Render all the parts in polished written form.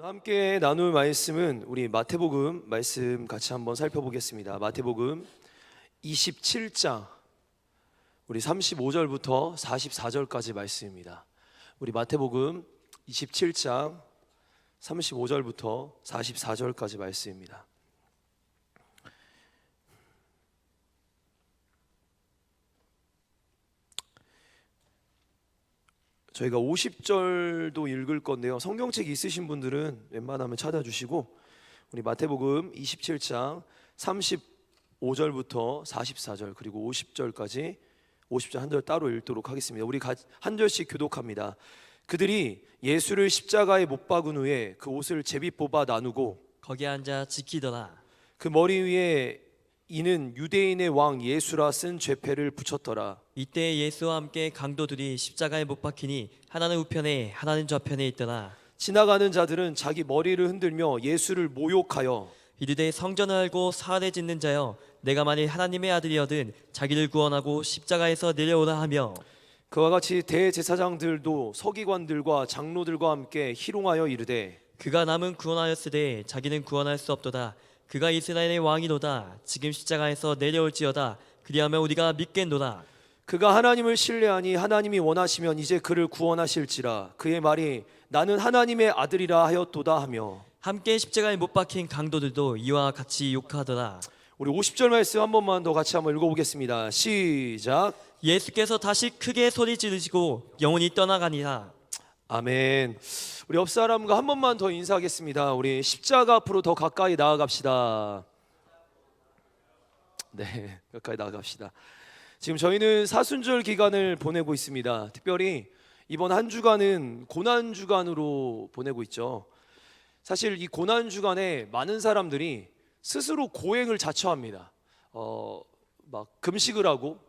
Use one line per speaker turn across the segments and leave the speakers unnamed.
함께 나눌 말씀은 우리 마태복음 말씀 같이 한번 살펴보겠습니다. 마태복음 27장 우리 35절부터 44절까지 말씀입니다. 우리 마태복음 27장 35절부터 44절까지 말씀입니다. 저희가 50절도 읽을 건데요, 성경책 있으신 분들은 웬만하면 찾아주시고 우리 마태복음 27장 35절부터 44절 그리고 50절까지 50절 한 절 따로 읽도록 하겠습니다. 우리 한 절씩 교독합니다. 그들이 예수를 십자가에 못 박은 후에 그 옷을 제비 뽑아 나누고
거기 앉아 지키더라.
그 머리 위에 이는 유대인의 왕 예수라 쓴 죄패를 붙였더라.
이때 예수와 함께 강도들이 십자가에 못 박히니 하나는 우편에 하나는 좌편에 있더라.
지나가는 자들은 자기 머리를 흔들며 예수를 모욕하여
이르되 성전을 알고 사활에 짓는 자여, 내가 만일 하나님의 아들이어든 자기를 구원하고 십자가에서 내려오라 하며,
그와 같이 대제사장들도 서기관들과 장로들과 함께 희롱하여 이르되
그가 남은 구원하였으되 자기는 구원할 수 없도다. 그가 이스라엘의 왕이로다. 지금 십자가에서 내려올지어다. 그리하면 우리가 믿겠노라.
그가 하나님을 신뢰하니 하나님이 원하시면 이제 그를 구원하실지라. 그의 말이 나는 하나님의 아들이라 하였도다 하며
함께 십자가에 못 박힌 강도들도 이와 같이 욕하더라.
우리 50절 말씀 한 번만 더 같이 한번 읽어보겠습니다. 시작.
예수께서 다시 크게 소리 지르시고 영혼이 떠나가니라.
아멘. 우리 옆 사람과 한 번만 더 인사하겠습니다. 우리 십자가 앞으로 더 가까이 나아갑시다. 네, 가까이 나아갑시다. 지금 저희는 사순절 기간을 보내고 있습니다. 특별히 이번 한 주간은 고난 주간으로 보내고 있죠. 사실 이 고난 주간에 많은 사람들이 스스로 고행을 자처합니다. 막 금식을 하고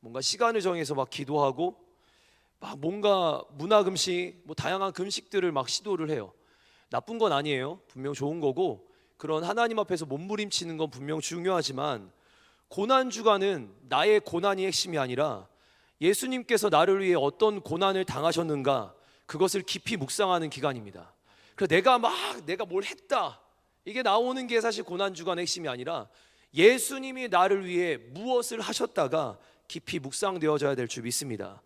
뭔가 시간을 정해서 막 기도하고 막 뭔가 문화 금식, 뭐 다양한 금식들을 막 시도를 해요. 나쁜 건 아니에요. 분명 좋은 거고 그런 하나님 앞에서 몸부림치는 건 분명 중요하지만 고난 주간은 나의 고난이 핵심이 아니라 예수님께서 나를 위해 어떤 고난을 당하셨는가, 그것을 깊이 묵상하는 기간입니다. 그래서 내가 뭘 했다, 이게 나오는 게 사실 고난 주간의 핵심이 아니라 예수님이 나를 위해 무엇을 하셨다가 깊이 묵상되어져야 될 줄 믿습니다.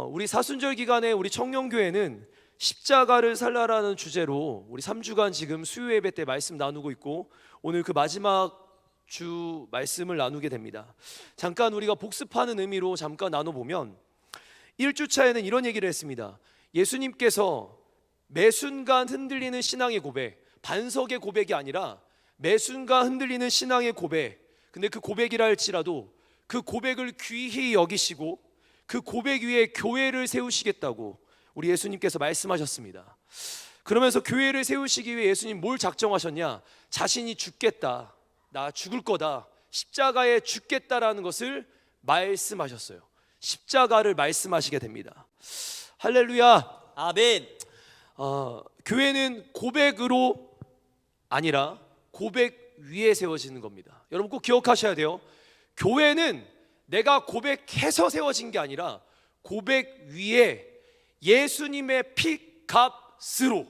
우리 사순절 기간에 우리 청년교회는 십자가를 살라라는 주제로 우리 3주간 지금 수요 예배 때 말씀 나누고 있고 오늘 그 마지막 주 말씀을 나누게 됩니다. 잠깐 우리가 복습하는 의미로 잠깐 나눠보면 1주차에는 이런 얘기를 했습니다. 예수님께서 매 순간 흔들리는 신앙의 고백, 반석의 고백이 아니라 매 순간 흔들리는 신앙의 고백, 근데 그 고백이라 할지라도 그 고백을 귀히 여기시고 그 고백 위에 교회를 세우시겠다고 우리 예수님께서 말씀하셨습니다. 그러면서 교회를 세우시기 위해 예수님 뭘 작정하셨냐? 자신이 죽겠다, 나 죽을 거다, 십자가에 죽겠다라는 것을 말씀하셨어요. 십자가를 말씀하시게 됩니다. 할렐루야.
아멘.
교회는 고백으로 아니라 고백 위에 세워지는 겁니다. 여러분 꼭 기억하셔야 돼요. 교회는 내가 고백해서 세워진 게 아니라 고백 위에 예수님의 피값으로,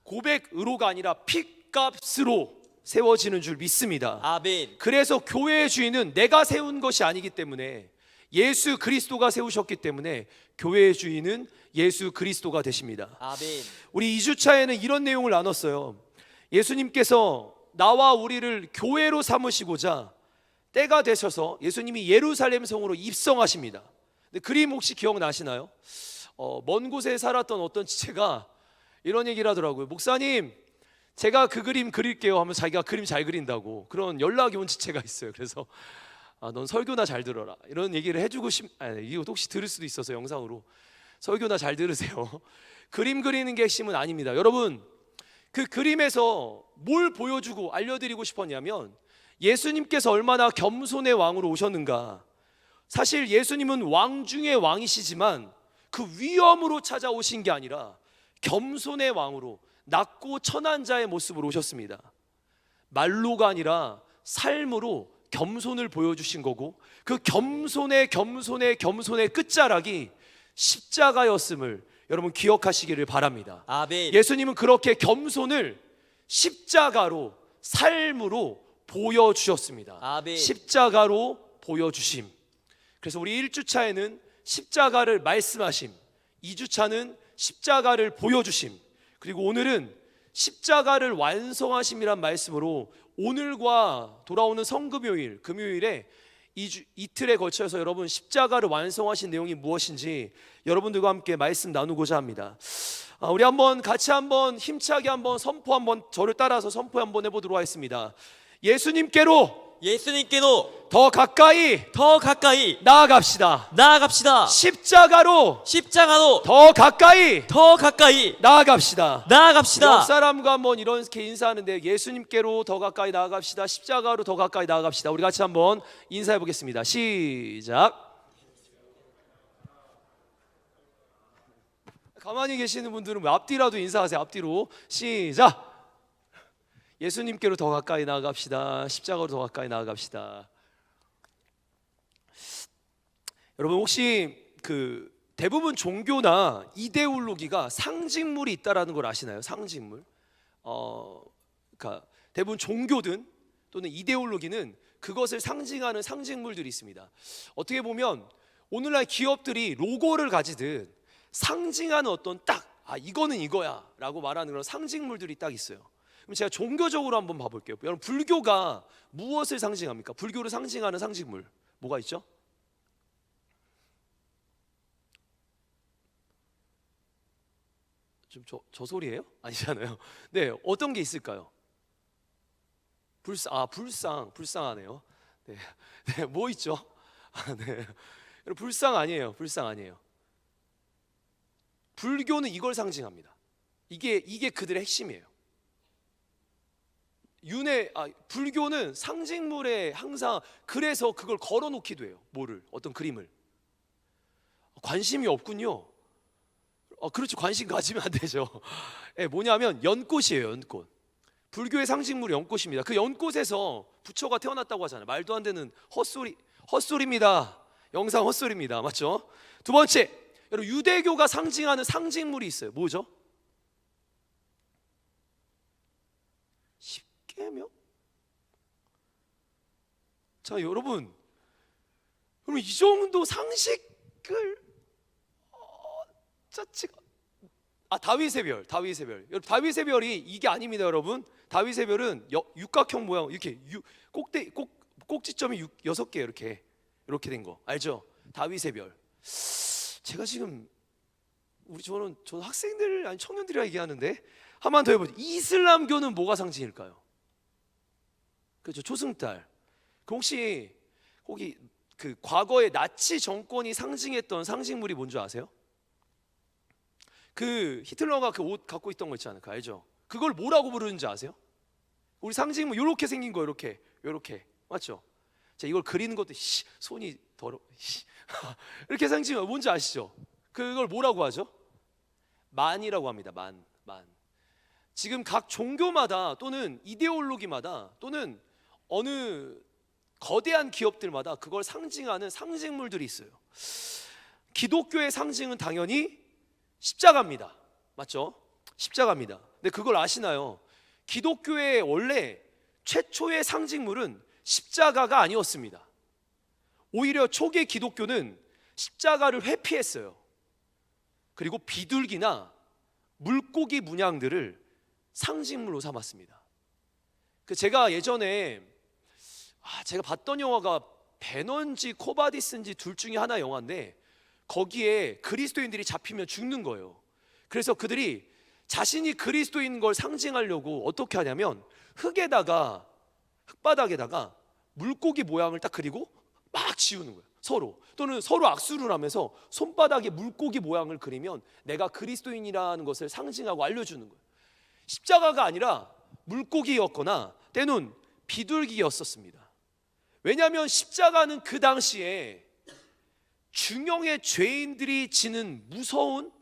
고백으로가 아니라 피값으로 세워지는 줄 믿습니다.
아멘.
그래서 교회의 주인은 내가 세운 것이 아니기 때문에 예수 그리스도가 세우셨기 때문에 교회의 주인은 예수 그리스도가 되십니다.
아멘.
우리 2주차에는 이런 내용을 나눴어요. 예수님께서 나와 우리를 교회로 삼으시고자 때가 되셔서 예수님이 예루살렘 성으로 입성하십니다. 근데 그림 혹시 기억나시나요? 먼 곳에 살았던 어떤 지체가 이런 얘기를 하더라고요. 목사님, 제가 그 그림 그릴게요 하면서 자기가 그림 잘 그린다고 그런 연락이 온 지체가 있어요. 그래서 넌 설교나 잘 들어라, 이런 얘기를 해주고 이거 혹시 들을 수도 있어서 영상으로 설교나 잘 들으세요. 그림 그리는 게 핵심은 아닙니다. 여러분, 그 그림에서 뭘 보여주고 알려드리고 싶었냐면 예수님께서 얼마나 겸손의 왕으로 오셨는가. 사실 예수님은 왕 중의 왕이시지만 그 위엄으로 찾아오신 게 아니라 겸손의 왕으로 낮고 천한 자의 모습으로 오셨습니다. 말로가 아니라 삶으로 겸손을 보여주신 거고 그 겸손의 끝자락이 십자가였음을 여러분 기억하시기를 바랍니다.
아멘.
예수님은 그렇게 겸손을 십자가로, 삶으로 보여주셨습니다.
아멘.
십자가로 보여주심. 그래서 우리 1주차에는 십자가를 말씀하심, 2주차는 십자가를 보여주심, 그리고 오늘은 십자가를 완성하심이란 말씀으로 오늘과 돌아오는 성금요일, 금요일에 이틀에 걸쳐서 여러분 십자가를 완성하신 내용이 무엇인지 여러분들과 함께 말씀 나누고자 합니다. 우리 같이 힘차게 선포 저를 따라서 선포 해보도록 하겠습니다. 예수님께로 더 가까이 나아갑시다. 십자가로 더 가까이 나아갑시다. 옆 사람과 이렇게 인사하는데 예수님께로 더 가까이 나아갑시다. 십자가로 더 가까이 나아갑시다. 우리 같이 한번 인사해 보겠습니다. 시작. 가만히 계시는 분들은 앞뒤라도 인사하세요. 앞뒤로 시작. 예수님께로 더 가까이 나아갑시다. 십자가로 더 가까이 나아갑시다. 여러분 혹시 대부분 종교나 이데올로기가 상징물이 있다라는 걸 아시나요? 상징물. 그러니까 대부분 종교든 또는 이데올로기는 그것을 상징하는 상징물들이 있습니다. 어떻게 보면 오늘날 기업들이 로고를 가지듯 상징하는 어떤 이거는 이거야 라고 말하는 그런 상징물들이 딱 있어요. 그럼 제가 종교적으로 한번 봐볼게요. 여러분 불교가 무엇을 상징합니까? 불교를 상징하는 상징물 뭐가 있죠? 좀 저 소리예요? 아니잖아요. 네, 어떤 게 있을까요? 불쌍하네요. 네, 네, 뭐 있죠? 네, 불상 아니에요. 불교는 이걸 상징합니다. 이게 그들의 핵심이에요. 불교는 상징물에 항상 그래서 그걸 걸어놓기도 해요. 어떤 그림을. 관심이 없군요. 그렇죠. 관심 가지면 안 되죠. 네, 뭐냐면 연꽃이에요. 연꽃. 불교의 상징물이 연꽃입니다. 그 연꽃에서 부처가 태어났다고 하잖아요. 말도 안 되는 헛소리입니다. 영상 헛소리입니다. 맞죠? 두 번째, 여러분 유대교가 상징하는 상징물이 있어요. 뭐죠? 십계명? 자, 여러분 이 정도 상식을 다윗의 별. 여러분 다윗의 별이 이게 아닙니다, 여러분. 다윗의 별은 육각형 모양 이렇게 꼭지점이 6개예요. 이렇게 된 거 알죠? 다윗의 별. 제가 지금 저는 학생들 아니 청년들이라 얘기하는데 한 번 더 해보죠. 이슬람교는 뭐가 상징일까요? 그렇죠, 초승달. 혹시 거기 과거에 나치 정권이 상징했던 상징물이 뭔지 아세요? 히틀러가 옷 갖고 있던 거 있지 않을까? 알죠? 그걸 뭐라고 부르는지 아세요? 우리 상징물 이렇게 생긴 거 이렇게 맞죠? 자, 이걸 그리는 것도 손이 더러 이렇게 상징 뭔지 아시죠? 그걸 뭐라고 하죠? 만이라고 합니다. 만. 지금 각 종교마다 또는 이데올로기마다 또는 어느 거대한 기업들마다 그걸 상징하는 상징물들이 있어요. 기독교의 상징은 당연히 십자가입니다. 맞죠? 십자가입니다. 근데 그걸 아시나요? 기독교의 원래 최초의 상징물은 십자가가 아니었습니다. 오히려 초기 기독교는 십자가를 회피했어요. 그리고 비둘기나 물고기 문양들을 상징물로 삼았습니다. 제가 예전에 제가 봤던 영화가 베넌지 코바디스인지 둘 중에 하나 영화인데 거기에 그리스도인들이 잡히면 죽는 거예요. 그래서 그들이 자신이 그리스도인 걸 상징하려고 어떻게 하냐면 흙바닥에다가 물고기 모양을 딱 그리고 막 지우는 거예요. 또는 서로 악수를 하면서 손바닥에 물고기 모양을 그리면 내가 그리스도인이라는 것을 상징하고 알려주는 거예요. 십자가가 아니라 물고기였거나 때는 비둘기였었습니다. 왜냐하면 십자가는 그 당시에 중형의 죄인들이 지는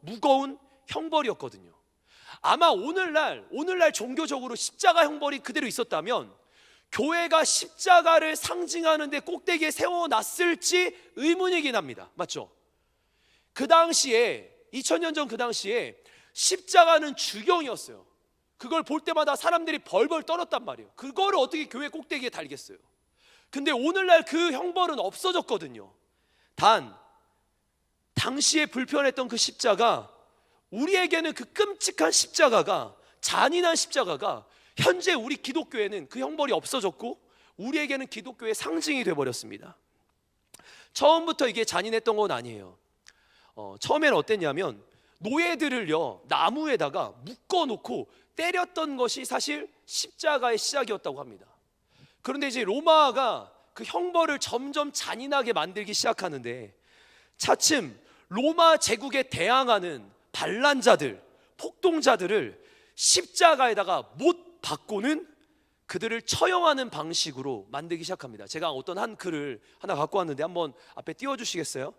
무거운 형벌이었거든요. 아마 오늘날 종교적으로 십자가 형벌이 그대로 있었다면 교회가 십자가를 상징하는 데 꼭대기에 세워놨을지 의문이긴 합니다. 맞죠? 그 당시에 2000년 전 그 당시에 십자가는 주경이었어요. 그걸 볼 때마다 사람들이 벌벌 떨었단 말이에요. 그거를 어떻게 교회 꼭대기에 달겠어요? 근데 오늘날 그 형벌은 없어졌거든요. 단 당시에 불편했던 그 십자가, 우리에게는 그 끔찍한 십자가가, 잔인한 십자가가 현재 우리 기독교에는 그 형벌이 없어졌고 우리에게는 기독교의 상징이 되어버렸습니다. 처음부터 이게 잔인했던 건 아니에요. 처음에는 어땠냐면 노예들을요 나무에다가 묶어놓고 때렸던 것이 사실 십자가의 시작이었다고 합니다. 그런데 이제 로마가 그 형벌을 점점 잔인하게 만들기 시작하는데 차츰 로마 제국에 대항하는 반란자들, 폭동자들을 십자가에다가 못 박고는 그들을 처형하는 방식으로 만들기 시작합니다. 제가 어떤 한 글을 하나 갖고 왔는데 한번 앞에 띄워주시겠어요?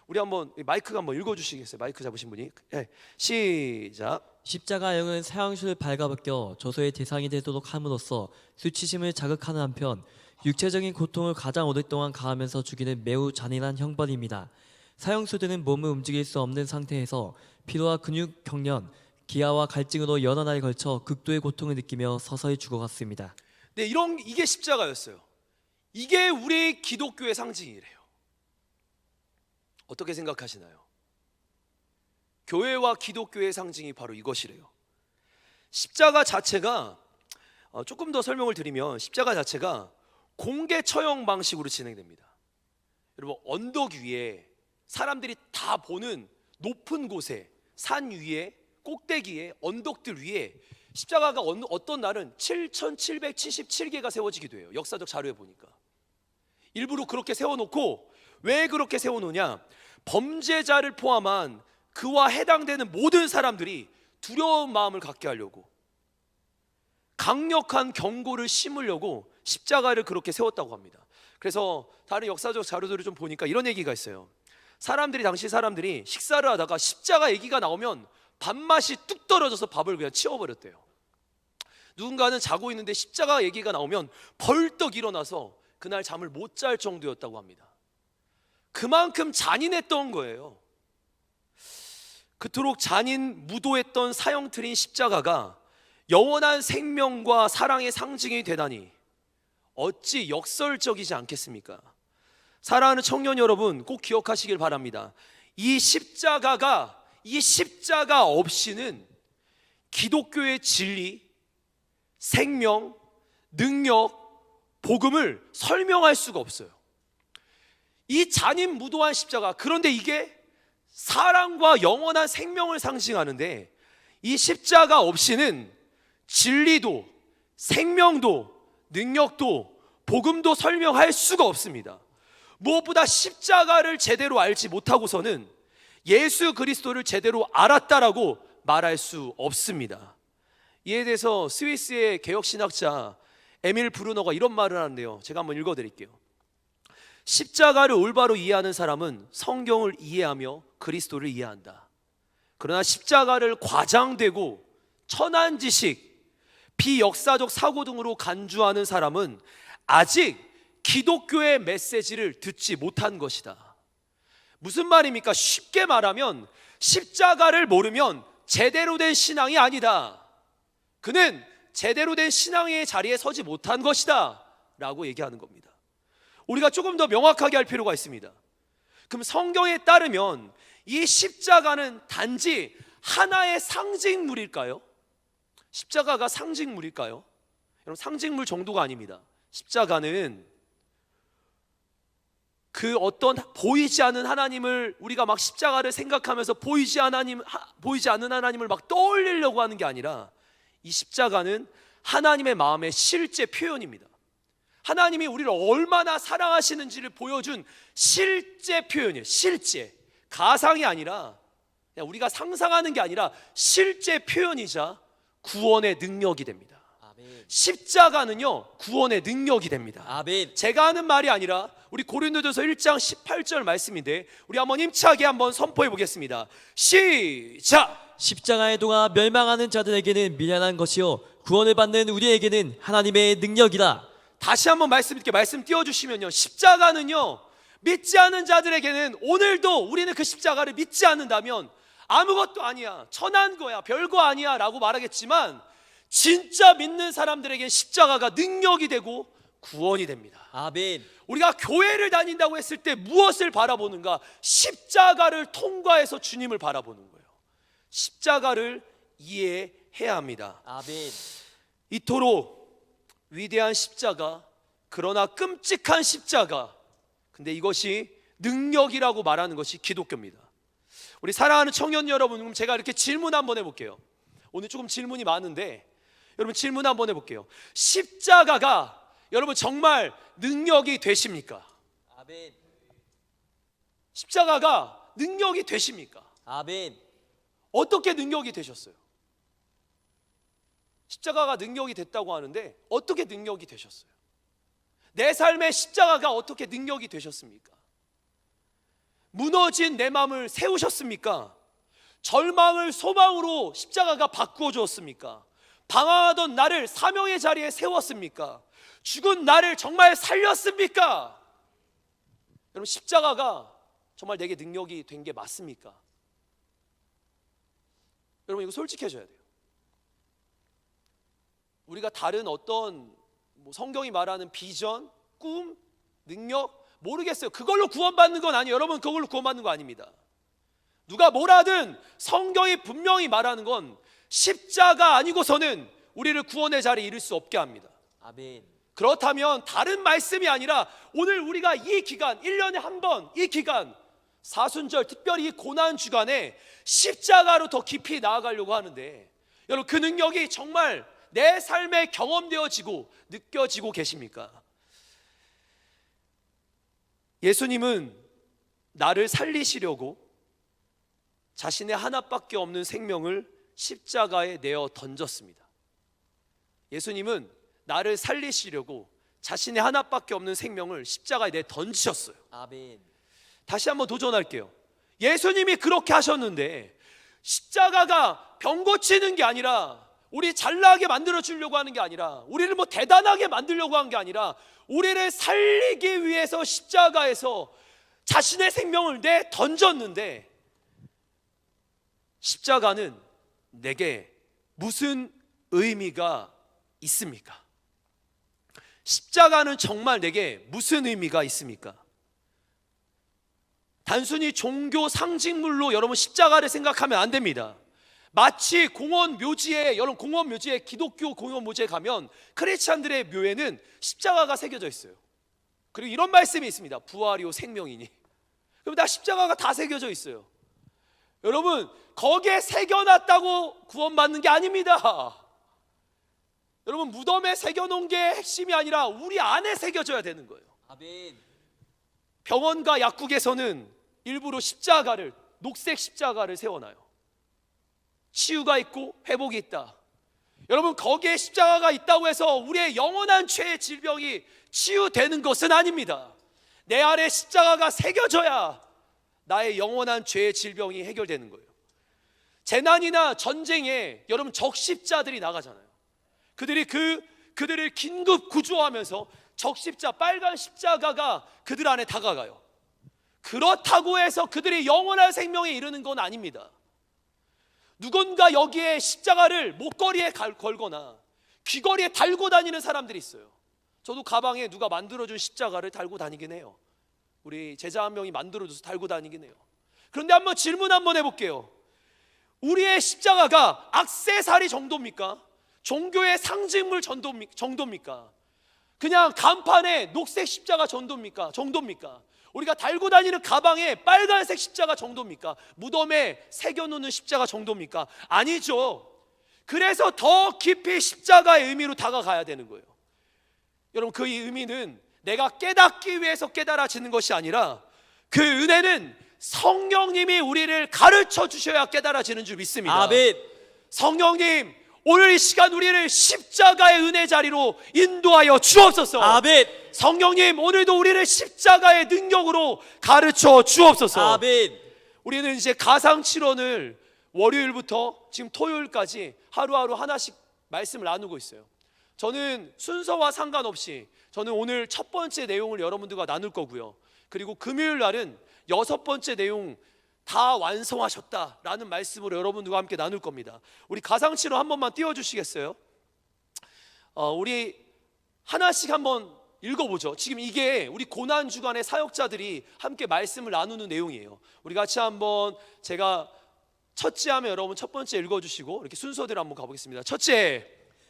우리 한번 마이크가 한번 읽어주시겠어요? 마이크 잡으신 분이. 네, 시작.
십자가형은 사형수를 발가벗겨 조소의 대상이 되도록 함으로써 수치심을 자극하는 한편 육체적인 고통을 가장 오랫동안 가하면서 죽이는 매우 잔인한 형벌입니다. 사형수들은 몸을 움직일 수 없는 상태에서 피로와 근육 경련, 기아와 갈증으로 여러 날에 걸쳐 극도의 고통을 느끼며 서서히 죽어갔습니다.
네, 이게 십자가였어요. 이게 우리 기독교의 상징이래요. 어떻게 생각하시나요? 교회와 기독교의 상징이 바로 이것이래요. 십자가 자체가 조금 더 설명을 드리면 십자가 자체가 공개 처형 방식으로 진행됩니다. 여러분, 언덕 위에 사람들이 다 보는 높은 곳에, 산 위에, 꼭대기에, 언덕들 위에 십자가가 어떤 날은 7777개가 세워지기도 해요. 역사적 자료에 보니까. 일부러 그렇게 세워놓고, 왜 그렇게 세워놓냐, 범죄자를 포함한 그와 해당되는 모든 사람들이 두려운 마음을 갖게 하려고, 강력한 경고를 심으려고 십자가를 그렇게 세웠다고 합니다. 그래서 다른 역사적 자료들을 좀 보니까 이런 얘기가 있어요. 당시 사람들이 식사를 하다가 십자가 얘기가 나오면 밥맛이 뚝 떨어져서 밥을 그냥 치워버렸대요. 누군가는 자고 있는데 십자가 얘기가 나오면 벌떡 일어나서 그날 잠을 못 잘 정도였다고 합니다. 그만큼 잔인했던 거예요. 그토록 잔인 무도했던 사형틀인 십자가가 영원한 생명과 사랑의 상징이 되다니 어찌 역설적이지 않겠습니까? 사랑하는 청년 여러분, 꼭 기억하시길 바랍니다. 이 십자가 없이는 기독교의 진리, 생명, 능력, 복음을 설명할 수가 없어요. 이 잔인 무도한 십자가, 그런데 이게 사랑과 영원한 생명을 상징하는데 이 십자가 없이는 진리도, 생명도, 능력도, 복음도 설명할 수가 없습니다. 무엇보다 십자가를 제대로 알지 못하고서는 예수 그리스도를 제대로 알았다라고 말할 수 없습니다. 이에 대해서 스위스의 개혁신학자 에밀 브루너가 이런 말을 하는데요, 제가 한번 읽어드릴게요. 십자가를 올바로 이해하는 사람은 성경을 이해하며 그리스도를 이해한다. 그러나 십자가를 과장되고 천한 지식, 비역사적 사고 등으로 간주하는 사람은 아직 기독교의 메시지를 듣지 못한 것이다. 무슨 말입니까? 쉽게 말하면 십자가를 모르면 제대로 된 신앙이 아니다. 그는 제대로 된 신앙의 자리에 서지 못한 것이다 라고 얘기하는 겁니다. 우리가 조금 더 명확하게 할 필요가 있습니다. 그럼 성경에 따르면 이 십자가는 단지 하나의 상징물일까요? 십자가가 상징물일까요? 여러분, 상징물 정도가 아닙니다. 십자가는 그 어떤 보이지 않는 하나님을, 우리가 막 십자가를 생각하면서 보이지 않는 하나님을 막 떠올리려고 하는 게 아니라 이 십자가는 하나님의 마음의 실제 표현입니다. 하나님이 우리를 얼마나 사랑하시는지를 보여준 실제 표현이에요. 실제, 가상이 아니라, 그냥 우리가 상상하는 게 아니라 실제 표현이자 구원의 능력이 됩니다.
아멘.
십자가는요, 구원의 능력이 됩니다.
아멘.
제가 하는 말이 아니라 우리 고린도전서 1장 18절 말씀인데 우리 한번 힘차게 한번 선포해 보겠습니다. 시작!
십자가의 도가 멸망하는 자들에게는 미련한 것이요 구원을 받는 우리에게는 하나님의 능력이다.
다시 한번 말씀 띄워주시면요, 십자가는요, 믿지 않는 자들에게는, 오늘도 우리는 그 십자가를 믿지 않는다면 아무것도 아니야, 천한 거야, 별거 아니야 라고 말하겠지만 진짜 믿는 사람들에겐 십자가가 능력이 되고 구원이 됩니다.
아멘.
우리가 교회를 다닌다고 했을 때 무엇을 바라보는가? 십자가를 통과해서 주님을 바라보는 거예요. 십자가를 이해해야 합니다.
아멘.
이토록 위대한 십자가, 그러나 끔찍한 십자가, 근데 이것이 능력이라고 말하는 것이 기독교입니다. 우리 사랑하는 청년 여러분, 그럼 제가 이렇게 질문 한번 해볼게요. 오늘 조금 질문이 많은데 여러분 질문 한번 해볼게요. 십자가가 여러분 정말 능력이 되십니까?
아멘.
십자가가 능력이 되십니까?
아멘.
어떻게 능력이 되셨어요? 십자가가 능력이 됐다고 하는데 어떻게 능력이 되셨어요? 내 삶의 십자가가 어떻게 능력이 되셨습니까? 무너진 내 마음을 세우셨습니까? 절망을 소망으로 십자가가 바꾸어 주었습니까? 방황하던 나를 사명의 자리에 세웠습니까? 죽은 나를 정말 살렸습니까? 여러분 십자가가 정말 내게 능력이 된 게 맞습니까? 여러분 이거 솔직해져야 돼요. 우리가 다른 어떤 성경이 말하는 비전, 꿈, 능력 모르겠어요. 그걸로 구원받는 건 아니에요. 여러분 그걸로 구원받는 거 아닙니다. 누가 뭐라든 성경이 분명히 말하는 건 십자가 아니고서는 우리를 구원의 자리에 이를 수 없게 합니다.
아멘.
그렇다면 다른 말씀이 아니라 오늘 우리가 이 기간 1년에 한 번 이 기간 사순절 특별히 이 고난 주간에 십자가로 더 깊이 나아가려고 하는데 여러분 그 능력이 정말 내 삶에 경험되어지고 느껴지고 계십니까? 예수님은 나를 살리시려고 자신의 하나밖에 없는 생명을 십자가에 내어 던졌습니다. 예수님은 나를 살리시려고 자신의 하나밖에 없는 생명을 십자가에 내 던지셨어요.
아멘.
다시 한번 도전할게요. 예수님이 그렇게 하셨는데 십자가가 병 고치는 게 아니라 우리 잘나게 만들어 주려고 하는 게 아니라 우리를 뭐 대단하게 만들려고 한 게 아니라 우리를 살리기 위해서 십자가에서 자신의 생명을 내 던졌는데 십자가는 내게 무슨 의미가 있습니까? 십자가는 정말 내게 무슨 의미가 있습니까? 단순히 종교 상징물로 여러분 십자가를 생각하면 안 됩니다. 마치 공원 묘지에 여러분 공원 묘지에 기독교 공원 묘지에 가면 크리스찬들의 묘에는 십자가가 새겨져 있어요. 그리고 이런 말씀이 있습니다. 부활이요 생명이니. 그럼 다 십자가가 다 새겨져 있어요. 여러분 거기에 새겨놨다고 구원받는 게 아닙니다. 여러분 무덤에 새겨놓은 게 핵심이 아니라 우리 안에 새겨져야 되는 거예요.
아멘.
병원과 약국에서는 일부러 십자가를 녹색 십자가를 세워놔요. 치유가 있고 회복이 있다. 여러분 거기에 십자가가 있다고 해서 우리의 영원한 죄의 질병이 치유되는 것은 아닙니다. 내 안에 십자가가 새겨져야 나의 영원한 죄의 질병이 해결되는 거예요. 재난이나 전쟁에 여러분 적십자들이 나가잖아요. 그들을 긴급 구조하면서 적십자 빨간 십자가가 그들 안에 다가가요. 그렇다고 해서 그들이 영원한 생명에 이르는 건 아닙니다. 누군가 여기에 십자가를 목걸이에 걸거나 귀걸이에 달고 다니는 사람들이 있어요. 저도 가방에 누가 만들어준 십자가를 달고 다니긴 해요. 우리 제자 한 명이 만들어줘서 달고 다니긴 해요. 그런데 한번 질문 한번 해볼게요. 우리의 십자가가 액세서리 정도입니까? 종교의 상징물 정도입니까? 그냥 간판에 녹색 십자가 정도입니까? 우리가 달고 다니는 가방에 빨간색 십자가 정도입니까? 무덤에 새겨놓는 십자가 정도입니까? 아니죠. 그래서 더 깊이 십자가의 의미로 다가가야 되는 거예요. 여러분 그 의미는 내가 깨닫기 위해서 깨달아지는 것이 아니라 그 은혜는 성령님이 우리를 가르쳐 주셔야 깨달아지는 줄 믿습니다.
아멘.
성령님 오늘 이 시간 우리를 십자가의 은혜 자리로 인도하여 주옵소서.
아멘.
성령님 오늘도 우리를 십자가의 능력으로 가르쳐 주옵소서.
아멘.
우리는 이제 가상칠언을 월요일부터 지금 토요일까지 하루하루 하나씩 말씀을 나누고 있어요. 저는 순서와 상관없이 저는 오늘 첫 번째 내용을 여러분들과 나눌 거고요. 그리고 금요일 날은 6번째 내용 다 완성하셨다라는 말씀으로 여러분들과 함께 나눌 겁니다. 우리 가상치로 한 번만 띄워주시겠어요? 우리 하나씩 한번 읽어보죠. 지금 이게 우리 고난주간의 사역자들이 함께 말씀을 나누는 내용이에요. 우리 같이 한번 제가 첫째 하면 여러분 첫 번째 읽어주시고 이렇게 순서대로 한번 가보겠습니다. 첫째,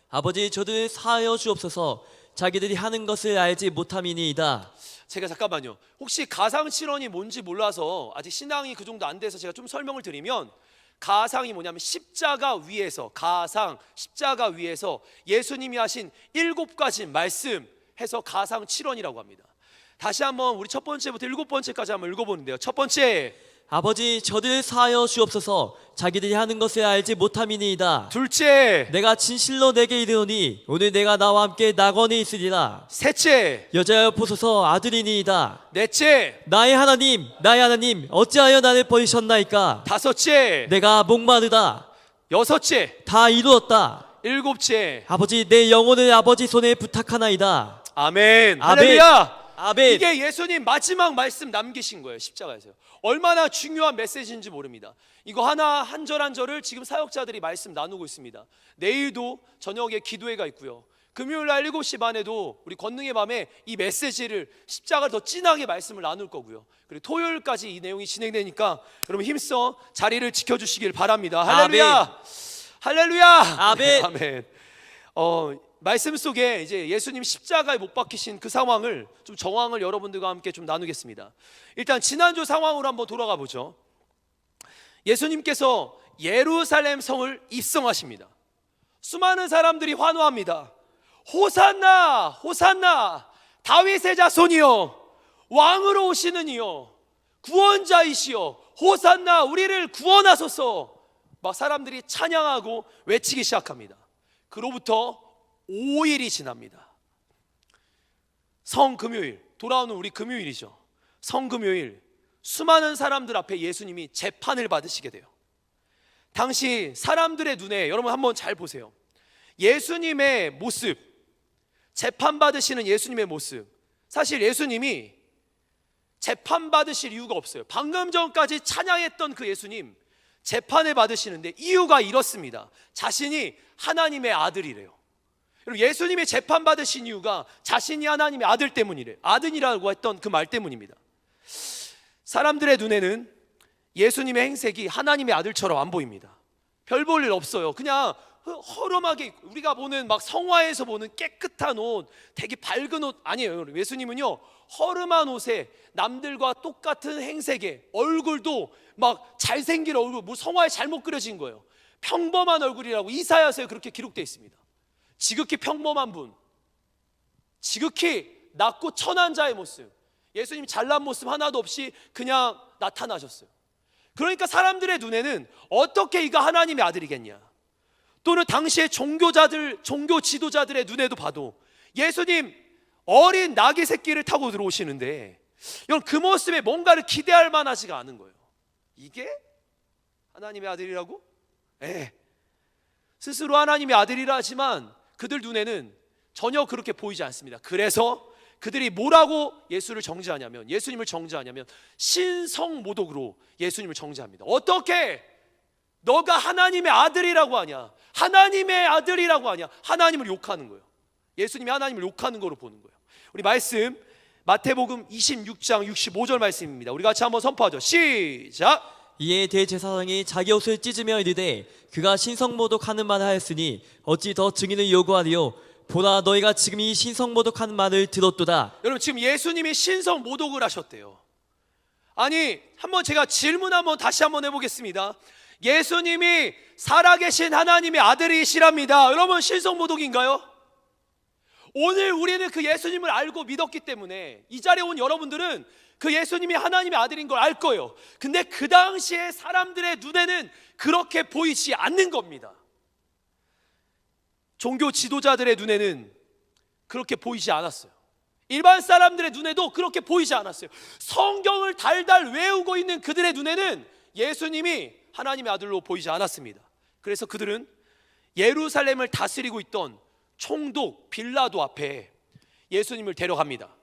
아버지 저들 사하여 주옵소서. 자기들이 하는 것을 알지 못함이니이다.
제가 잠깐만요. 혹시 가상칠언이 뭔지 몰라서 아직 신앙이 그 정도 안 돼서 제가 좀 설명을 드리면, 가상이 뭐냐면 십자가 위에서, 가상 십자가 위에서 예수님이 하신 7가지 말씀 해서 가상칠언이라고 합니다. 다시 한번 우리 첫 번째부터 7번째까지 한번 읽어보는데요. 첫 번째,
아버지 저들 사하여 주옵소서. 자기들이 하는 것을 알지 못함이니이다.
둘째,
내가 진실로 내게 이르노니 오늘 내가 나와 함께 낙원에 있으리라.
셋째,
여자여 보소서 아들이니이다.
넷째,
나의 하나님 어찌하여 나를 버리셨나이까.
다섯째,
내가 목마르다.
여섯째,
다 이루었다.
일곱째.
아버지 내 영혼을 아버지 손에 부탁하나이다.
아멘.
아멘.
할렐루야.
아멘.
이게 예수님 마지막 말씀 남기신 거예요. 십자가에서. 얼마나 중요한 메시지인지 모릅니다. 이거 하나 한 절 한 절을 지금 사역자들이 말씀 나누고 있습니다. 내일도 저녁에 기도회가 있고요. 금요일 날 7시 반에도 우리 권능의 밤에 이 메시지를, 십자가를 더 진하게 말씀을 나눌 거고요. 그리고 토요일까지 이 내용이 진행되니까 여러분 힘써 자리를 지켜주시길 바랍니다. 할렐루야.
아멘.
할렐루야.
아멘.
아멘. 말씀 속에 이제 예수님 십자가에 못 박히신 그 상황을, 좀 정황을 여러분들과 함께 좀 나누겠습니다. 일단 지난주 상황으로 한번 돌아가 보죠. 예수님께서 예루살렘 성을 입성하십니다. 수많은 사람들이 환호합니다. 호산나 호산나 다윗의 자손이여, 왕으로 오시는 이여, 구원자이시여, 호산나 우리를 구원하소서. 막 사람들이 찬양하고 외치기 시작합니다. 그로부터 5일이 지납니다. 성금요일, 돌아오는 우리 금요일이죠. 성금요일, 수많은 사람들 앞에 예수님이 재판을 받으시게 돼요. 당시 사람들의 눈에, 여러분 한번 잘 보세요. 예수님의 모습, 재판받으시는 예수님의 모습, 사실 예수님이 재판받으실 이유가 없어요. 방금 전까지 찬양했던 그 예수님 재판을 받으시는데 이유가 이렇습니다. 자신이 하나님의 아들이래요. 예수님이 재판받으신 이유가 자신이 하나님의 아들 때문이래요. 아들이라고 했던 그 말 때문입니다. 사람들의 눈에는 예수님의 행색이 하나님의 아들처럼 안 보입니다. 별 볼 일 없어요. 그냥 허름하게, 우리가 보는 막 성화에서 보는 깨끗한 옷, 되게 밝은 옷 아니에요. 예수님은요, 허름한 옷에 남들과 똑같은 행색에, 얼굴도 막 잘생긴 얼굴, 뭐 성화에 잘못 그려진 거예요. 평범한 얼굴이라고 이사야서에 그렇게 기록되어 있습니다. 지극히 평범한 분, 지극히 낮고 천한 자의 모습, 예수님 잘난 모습 하나도 없이 그냥 나타나셨어요. 그러니까 사람들의 눈에는 어떻게 이가 하나님의 아들이겠냐, 또는 당시의 종교자들, 종교 지도자들의 눈에도 봐도 예수님 어린 나귀 새끼를 타고 들어오시는데, 여러분 그 모습에 뭔가를 기대할 만하지가 않은 거예요. 이게 하나님의 아들이라고? 스스로 하나님의 아들이라 하지만 그들 눈에는 전혀 그렇게 보이지 않습니다. 그래서 그들이 뭐라고 예수님을 정죄하냐면 신성모독으로 예수님을 정죄합니다. 어떻게 너가 하나님의 아들이라고 하냐, 하나님의 아들이라고 하냐, 하나님을 욕하는 거예요. 예수님이 하나님을 욕하는 거로 보는 거예요. 우리 말씀 마태복음 26장 65절 말씀입니다. 우리 같이 한번 선포하죠. 시작.
이에 대제사장이 자기 옷을 찢으며 이르되 그가 신성모독하는 말을 하였으니 어찌 더 증인을 요구하리요. 보라 너희가 지금 이 신성모독하는 말을 들었도다.
여러분 지금 예수님이 신성모독을 하셨대요. 아니 한번 제가 질문 한번 다시 한번 해보겠습니다. 예수님이 살아계신 하나님의 아들이시랍니다. 여러분 신성모독인가요? 오늘 우리는 그 예수님을 알고 믿었기 때문에 이 자리에 온 여러분들은 그 예수님이 하나님의 아들인 걸 알 거예요. 근데 그 당시에 사람들의 눈에는 그렇게 보이지 않는 겁니다. 종교 지도자들의 눈에는 그렇게 보이지 않았어요. 일반 사람들의 눈에도 그렇게 보이지 않았어요. 성경을 달달 외우고 있는 그들의 눈에는 예수님이 하나님의 아들로 보이지 않았습니다. 그래서 그들은 예루살렘을 다스리고 있던 총독 빌라도 앞에 예수님을 데려갑니다.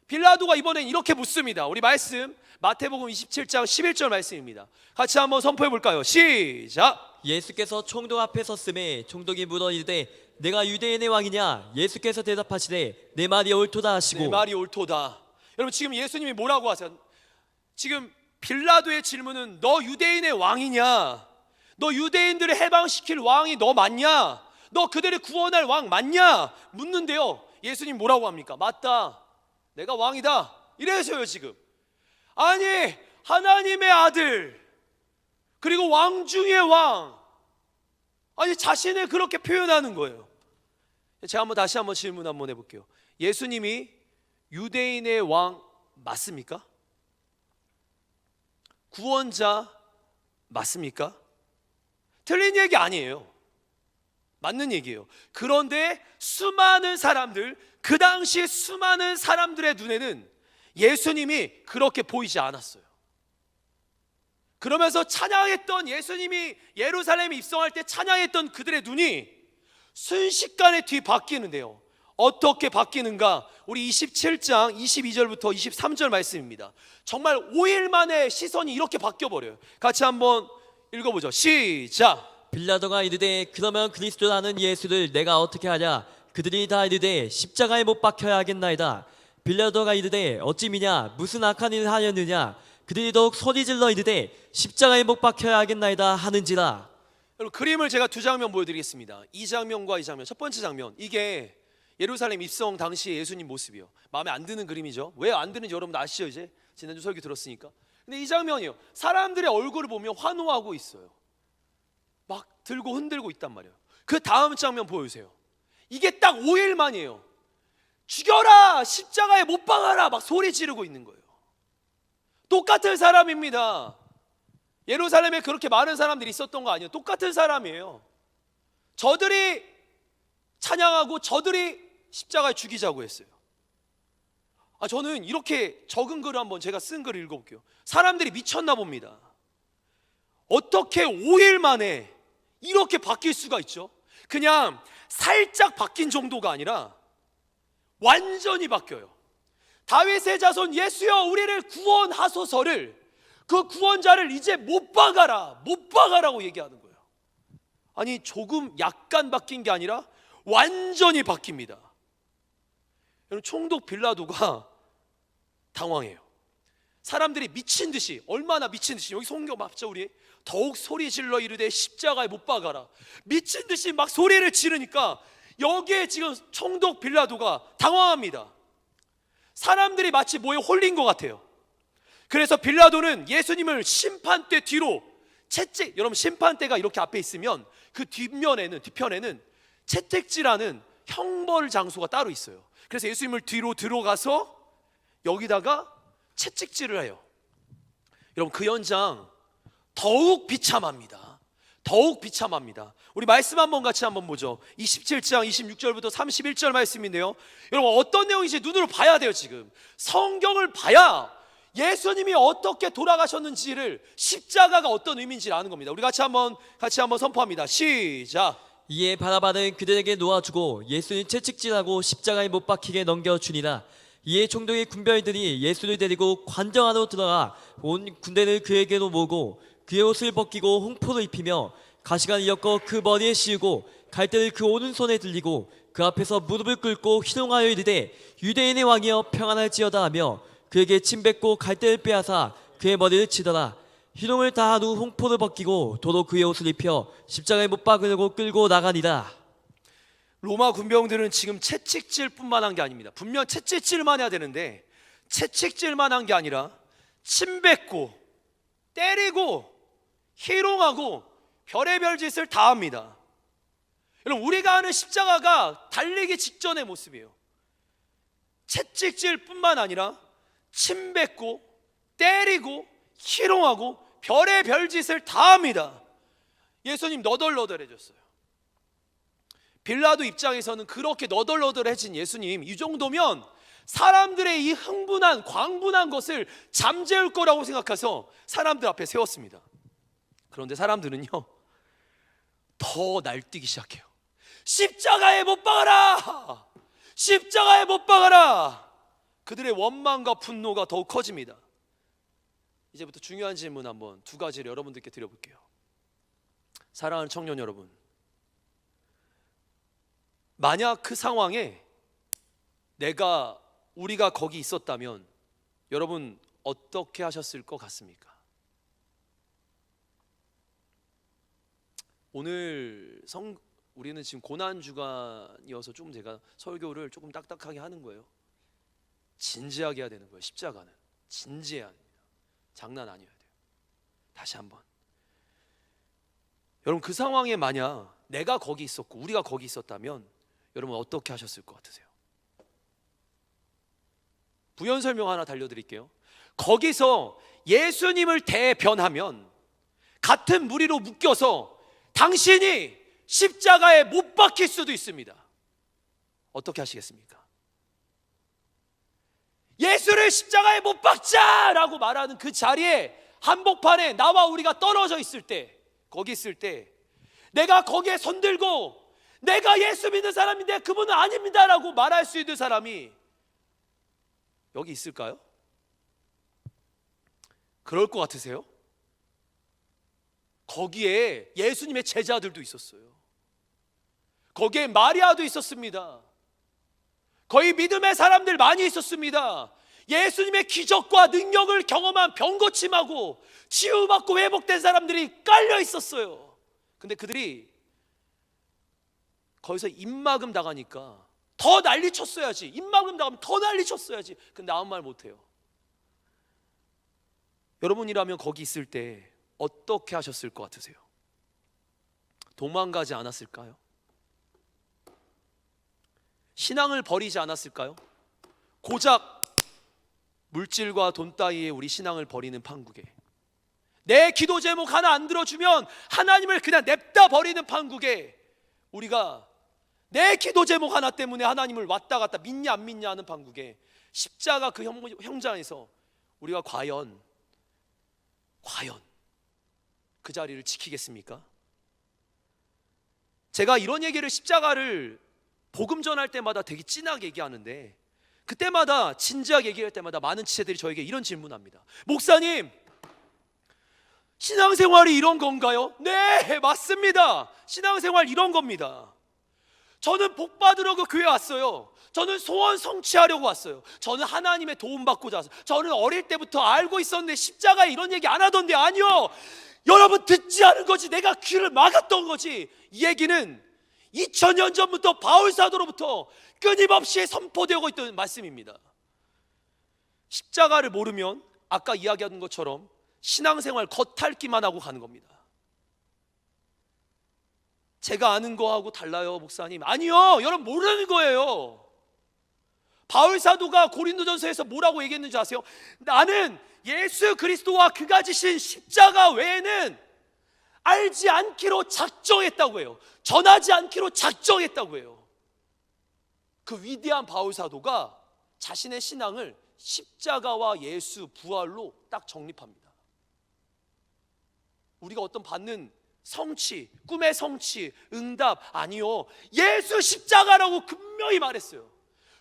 빌라도가 이번엔 이렇게 묻습니다. 우리 말씀 마태복음 27장 11절 말씀입니다. 같이 한번 선포해 볼까요? 시작.
예수께서 총독 앞에 섰음에 총독이 물어 이르되 내가 유대인의 왕이냐? 예수께서 대답하시되 내 말이 옳도다 하시고.
내 말이 옳도다. 여러분 지금 예수님이 뭐라고 하세요? 지금 빌라도의 질문은 너 유대인의 왕이냐? 너 유대인들을 해방시킬 왕이 너 맞냐? 너 그들을 구원할 왕 맞냐? 묻는데요, 예수님 뭐라고 합니까? 맞다, 내가 왕이다 이래서요. 지금 아니 하나님의 아들 그리고 왕 중의 왕, 아니 자신을 그렇게 표현하는 거예요. 제가 다시 한번 질문 한번 해볼게요. 예수님이 유대인의 왕 맞습니까? 구원자 맞습니까? 틀린 얘기 아니에요. 맞는 얘기예요. 그런데 수많은 사람들, 그 당시 수많은 사람들의 눈에는 예수님이 그렇게 보이지 않았어요. 그러면서 찬양했던, 예수님이 예루살렘에 입성할 때 찬양했던 그들의 눈이 순식간에 뒤바뀌는데요. 어떻게 바뀌는가? 우리 27장 22절부터 23절 말씀입니다. 정말 5일 만에 시선이 이렇게 바뀌어버려요. 같이 한번 읽어보죠. 시작.
빌라도가 이르되 그러면 그리스도라는 예수를 내가 어떻게 하랴? 그들이 다 이르되 십자가에 못 박혀야 하겠나이다. 빌라도가 이르되 어찌 미냐? 무슨 악한 일을 하였느냐? 그들이 더욱 소리질러 이르되 십자가에 못 박혀야 하겠나이다 하는지라.
여러분 그림을 제가 두 장면 보여드리겠습니다. 이 장면과 이 장면. 첫 번째 장면, 이게 예루살렘 입성 당시의 예수님 모습이요. 마음에 안 드는 그림이죠. 왜 안 드는지 여러분 아시죠? 이제 지난주 설교 들었으니까. 근데 이 장면이요, 사람들의 얼굴을 보면 환호하고 있어요. 막 들고 흔들고 있단 말이에요. 그 다음 장면 보여주세요. 이게 딱 5일 만이에요. 죽여라, 십자가에 못 박아라 막 소리 지르고 있는 거예요. 똑같은 사람입니다. 예루살렘에 그렇게 많은 사람들이 있었던 거 아니에요. 똑같은 사람이에요. 저들이 찬양하고 저들이 십자가에 죽이자고 했어요. 저는 이렇게 적은 글을 한번 제가 쓴 글을 읽어볼게요. 사람들이 미쳤나 봅니다. 어떻게 5일 만에 이렇게 바뀔 수가 있죠? 그냥 살짝 바뀐 정도가 아니라 완전히 바뀌어요. 다윗의 자손 예수여 우리를 구원하소서를, 그 구원자를 이제 못 박아라, 못 박아라고 얘기하는 거예요. 아니 조금 약간 바뀐 게 아니라 완전히 바뀝니다. 여러분 총독 빌라도가 당황해요. 사람들이 미친 듯이, 얼마나 미친 듯이, 여기 성경 맞죠? 우리 더욱 소리 질러 이르되 십자가에 못 박아라, 미친 듯이 막 소리를 지르니까 여기에 지금 총독 빌라도가 당황합니다. 사람들이 마치 뭐에 홀린 것 같아요. 그래서 빌라도는 예수님을 심판대 뒤로 여러분 심판대가 이렇게 앞에 있으면 그 뒤편에는 채택지라는 형벌 장소가 따로 있어요. 그래서 예수님을 뒤로 들어가서 여기다가 채찍질을 해요. 여러분 그 현장 더욱 비참합니다. 더욱 비참합니다. 우리 말씀 한번 같이 한번 보죠. 27장 26절부터 31절 말씀인데요, 여러분 어떤 내용인지 눈으로 봐야 돼요. 지금 성경을 봐야 예수님이 어떻게 돌아가셨는지를, 십자가가 어떤 의미인지를 아는 겁니다. 우리 같이 한번 선포합니다. 시작.
이에 바라바는 그들에게 놓아주고 예수는 채찍질하고 십자가에 못 박히게 넘겨주니라. 이에 총독의 군병들이 예수를 데리고 관정 안으로 들어가 온 군대를 그에게로 모으고 그의 옷을 벗기고 홍포를 입히며 가시관을 엮어 그 머리에 씌우고 갈대를 그 오른손에 들리고 그 앞에서 무릎을 꿇고 희롱하여 이르되 유대인의 왕이여 평안할지어다 하며 그에게 침 뱉고 갈대를 빼앗아 그의 머리를 치더라. 희롱을 다한 후 홍포를 벗기고 도로 그의 옷을 입혀 십자가에 못 박으려고 끌고 나가니라.
로마 군병들은 지금 채찍질뿐만 한 게 아닙니다. 분명 채찍질만 해야 되는데 채찍질만 한 게 아니라 침 뱉고 때리고 희롱하고 별의별 짓을 다 합니다. 여러분 우리가 아는 십자가가 달리기 직전의 모습이에요. 채찍질뿐만 아니라 침 뱉고 때리고 희롱하고 별의별 짓을 다 합니다. 예수님 너덜너덜해졌어요. 빌라도 입장에서는 그렇게 너덜너덜해진 예수님, 이 정도면 사람들의 이 흥분한 광분한 것을 잠재울 거라고 생각해서 사람들 앞에 세웠습니다. 그런데 사람들은요 더 날뛰기 시작해요. 십자가에 못 박아라, 십자가에 못 박아라. 그들의 원망과 분노가 더욱 커집니다. 이제부터 중요한 질문 한번 두 가지를 여러분들께 드려볼게요. 사랑하는 청년 여러분, 만약 그 상황에 우리가 거기 있었다면 여러분 어떻게 하셨을 것 같습니까? 오늘 우리는 지금 고난 주간이어서 조금 제가 설교를 조금 딱딱하게 하는 거예요. 진지하게 해야 되는 거예요. 십자가는 진지해야 합니다. 장난 아니어야 돼요. 다시 한번, 여러분 그 상황에 만약 내가 거기 있었고 우리가 거기 있었다면 여러분 어떻게 하셨을 것 같으세요? 부연 설명 하나 달려드릴게요. 거기서 예수님을 대변하면 같은 무리로 묶여서 당신이 십자가에 못 박힐 수도 있습니다. 어떻게 하시겠습니까? 예수를 십자가에 못 박자라고 말하는 그 자리에 한복판에 나와 우리가 떨어져 있을 때, 거기 있을 때 내가 거기에 손들고 내가 예수 믿는 사람인데 그분은 아닙니다라고 말할 수 있는 사람이 여기 있을까요? 그럴 것 같으세요? 거기에 예수님의 제자들도 있었어요. 거기에 마리아도 있었습니다. 거의 믿음의 사람들 많이 있었습니다. 예수님의 기적과 능력을 경험한 병고침하고 치유받고 회복된 사람들이 깔려 있었어요. 근데 그들이 거기서 입막음 당하니까 더 난리 쳤어야지. 입막음 당하면 더 난리 쳤어야지. 근데 아무 말 못해요. 여러분이라면 거기 있을 때 어떻게 하셨을 것 같으세요? 도망가지 않았을까요? 신앙을 버리지 않았을까요? 고작 물질과 돈 따위에 우리 신앙을 버리는 판국에, 내 기도 제목 하나 안 들어주면 하나님을 그냥 냅다 버리는 판국에, 우리가 내 기도 제목 하나 때문에 하나님을 왔다 갔다 믿냐 안 믿냐 하는 판국에, 십자가 그 형장에서 우리가 과연 그 자리를 지키겠습니까? 제가 이런 얘기를, 십자가를 복음 전할 때마다 되게 진하게 얘기하는데, 그때마다 진지하게 얘기할 때마다 많은 지체들이 저에게 이런 질문합니다. 목사님, 신앙생활이 이런 건가요? 네, 맞습니다. 신앙생활 이런 겁니다. 저는 복 받으려고 교회 왔어요. 저는 소원 성취하려고 왔어요. 저는 하나님의 도움 받고자 왔어요. 저는 어릴 때부터 알고 있었는데 십자가에 이런 얘기 안 하던데. 아니요, 여러분 듣지 않은 거지. 내가 귀를 막았던 거지. 이 얘기는 2000년 전부터 바울 사도로부터 끊임없이 선포되고 있던 말씀입니다. 십자가를 모르면 아까 이야기한 것처럼 신앙생활 겉핥기만 하고 가는 겁니다. 제가 아는 거하고 달라요, 목사님. 아니요, 여러분 모르는 거예요. 바울 사도가 고린도전서에서 뭐라고 얘기했는지 아세요? 나는 예수 그리스도와 그가 지신 십자가 외에는 알지 않기로 작정했다고 해요. 전하지 않기로 작정했다고 해요. 그 위대한 바울 사도가 자신의 신앙을 십자가와 예수, 부활로 딱 정립합니다. 우리가 어떤 받는 성취, 꿈의 성취, 응답, 아니요, 예수 십자가라고 분명히 말했어요.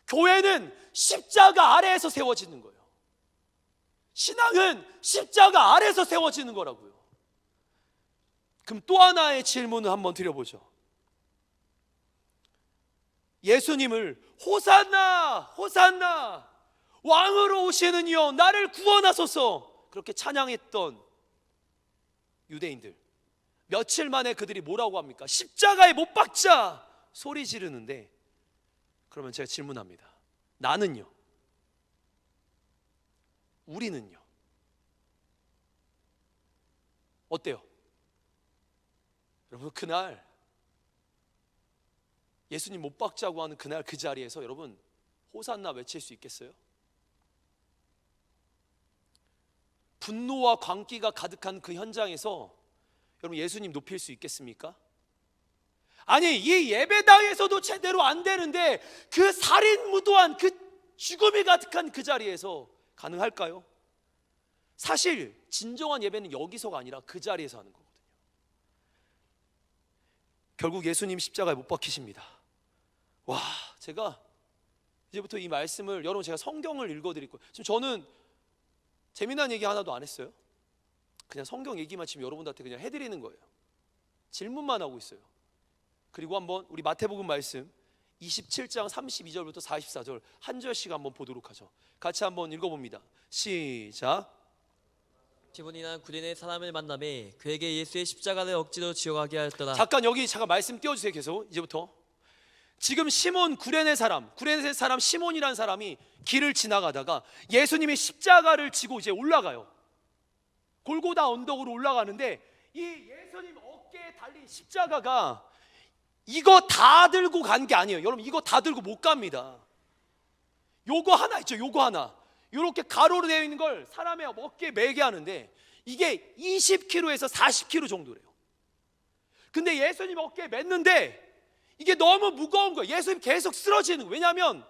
교회는 십자가 아래에서 세워지는 거예요. 신앙은 십자가 아래에서 세워지는 거라고요. 그럼 또 하나의 질문을 한번 드려보죠. 예수님을 호산나 호산나 왕으로 오시는 이여 나를 구원하소서 그렇게 찬양했던 유대인들, 며칠 만에 그들이 뭐라고 합니까? 십자가에 못 박자 소리 지르는데, 그러면 제가 질문합니다. 나는요? 우리는요? 어때요? 여러분, 그날 예수님 못 박자고 하는 그날 그 자리에서 여러분 호산나 외칠 수 있겠어요? 분노와 광기가 가득한 그 현장에서 여러분 예수님 높일 수 있겠습니까? 아니, 이 예배당에서도 제대로 안 되는데 그 살인무도한 그 죽음이 가득한 그 자리에서 가능할까요? 사실 진정한 예배는 여기서가 아니라 그 자리에서 하는 거거든요. 결국 예수님 십자가에 못 박히십니다. 와, 제가 이제부터 이 말씀을 여러분 제가 성경을 읽어드릴 거예요. 지금 저는 재미난 얘기 하나도 안 했어요. 그냥 성경 얘기만 지금 여러분들한테 그냥 해드리는 거예요. 질문만 하고 있어요. 그리고 한번 우리 마태복음 말씀 27장 32절부터 44절 한 절씩 한번 보도록 하죠. 같이 한번 읽어봅니다. 시작.
시몬이란 구레네 사람을 만나매 그에게 예수의 십자가를 억지로 지어가게 하였더라.
잠깐 여기 잠깐 말씀 띄워주세요. 계속 이제부터. 지금 시몬 구레네 사람 시몬이라는 사람이 길을 지나가다가 예수님이 십자가를 지고 이제 올라가요. 골고다 언덕으로 올라가는데 이 예수님 어깨에 달린 십자가가 이거 다 들고 간 게 아니에요. 여러분 이거 다 들고 못 갑니다. 요거 하나 있죠. 요거 하나 이렇게 가로로 되어 있는 걸 사람의 어깨에 매게 하는데 이게 20kg에서 40kg 정도래요. 근데 예수님 어깨에 맸는데 이게 너무 무거운 거예요. 예수님 계속 쓰러지는 거예요. 왜냐하면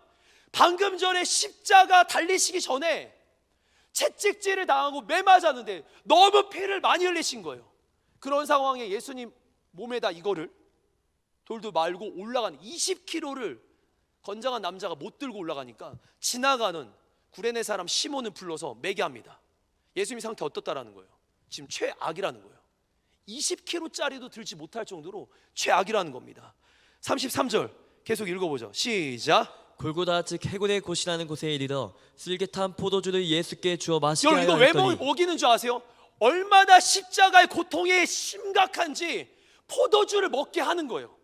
방금 전에 십자가 달리시기 전에 채찍질을 당하고 매 맞았는데 너무 피를 많이 흘리신 거예요. 그런 상황에 예수님 몸에다 이거를 돌도 말고 올라가는 20kg를 건장한 남자가 못 들고 올라가니까 지나가는 구레네 사람 시몬을 불러서 매게 합니다. 예수님 상태 어떻다라는 거예요. 지금 최악이라는 거예요. 20kg짜리도 들지 못할 정도로 최악이라는 겁니다. 33절 계속 읽어보죠. 시작.
골고다 즉 해골의 곳이라는 곳에 이르러 쓸개탄 포도주를 예수께 주어 마시게
여러분
하여
이거 왜
하였더니
먹이는 줄 아세요? 얼마나 십자가의 고통이 심각한지 포도주를 먹게 하는 거예요.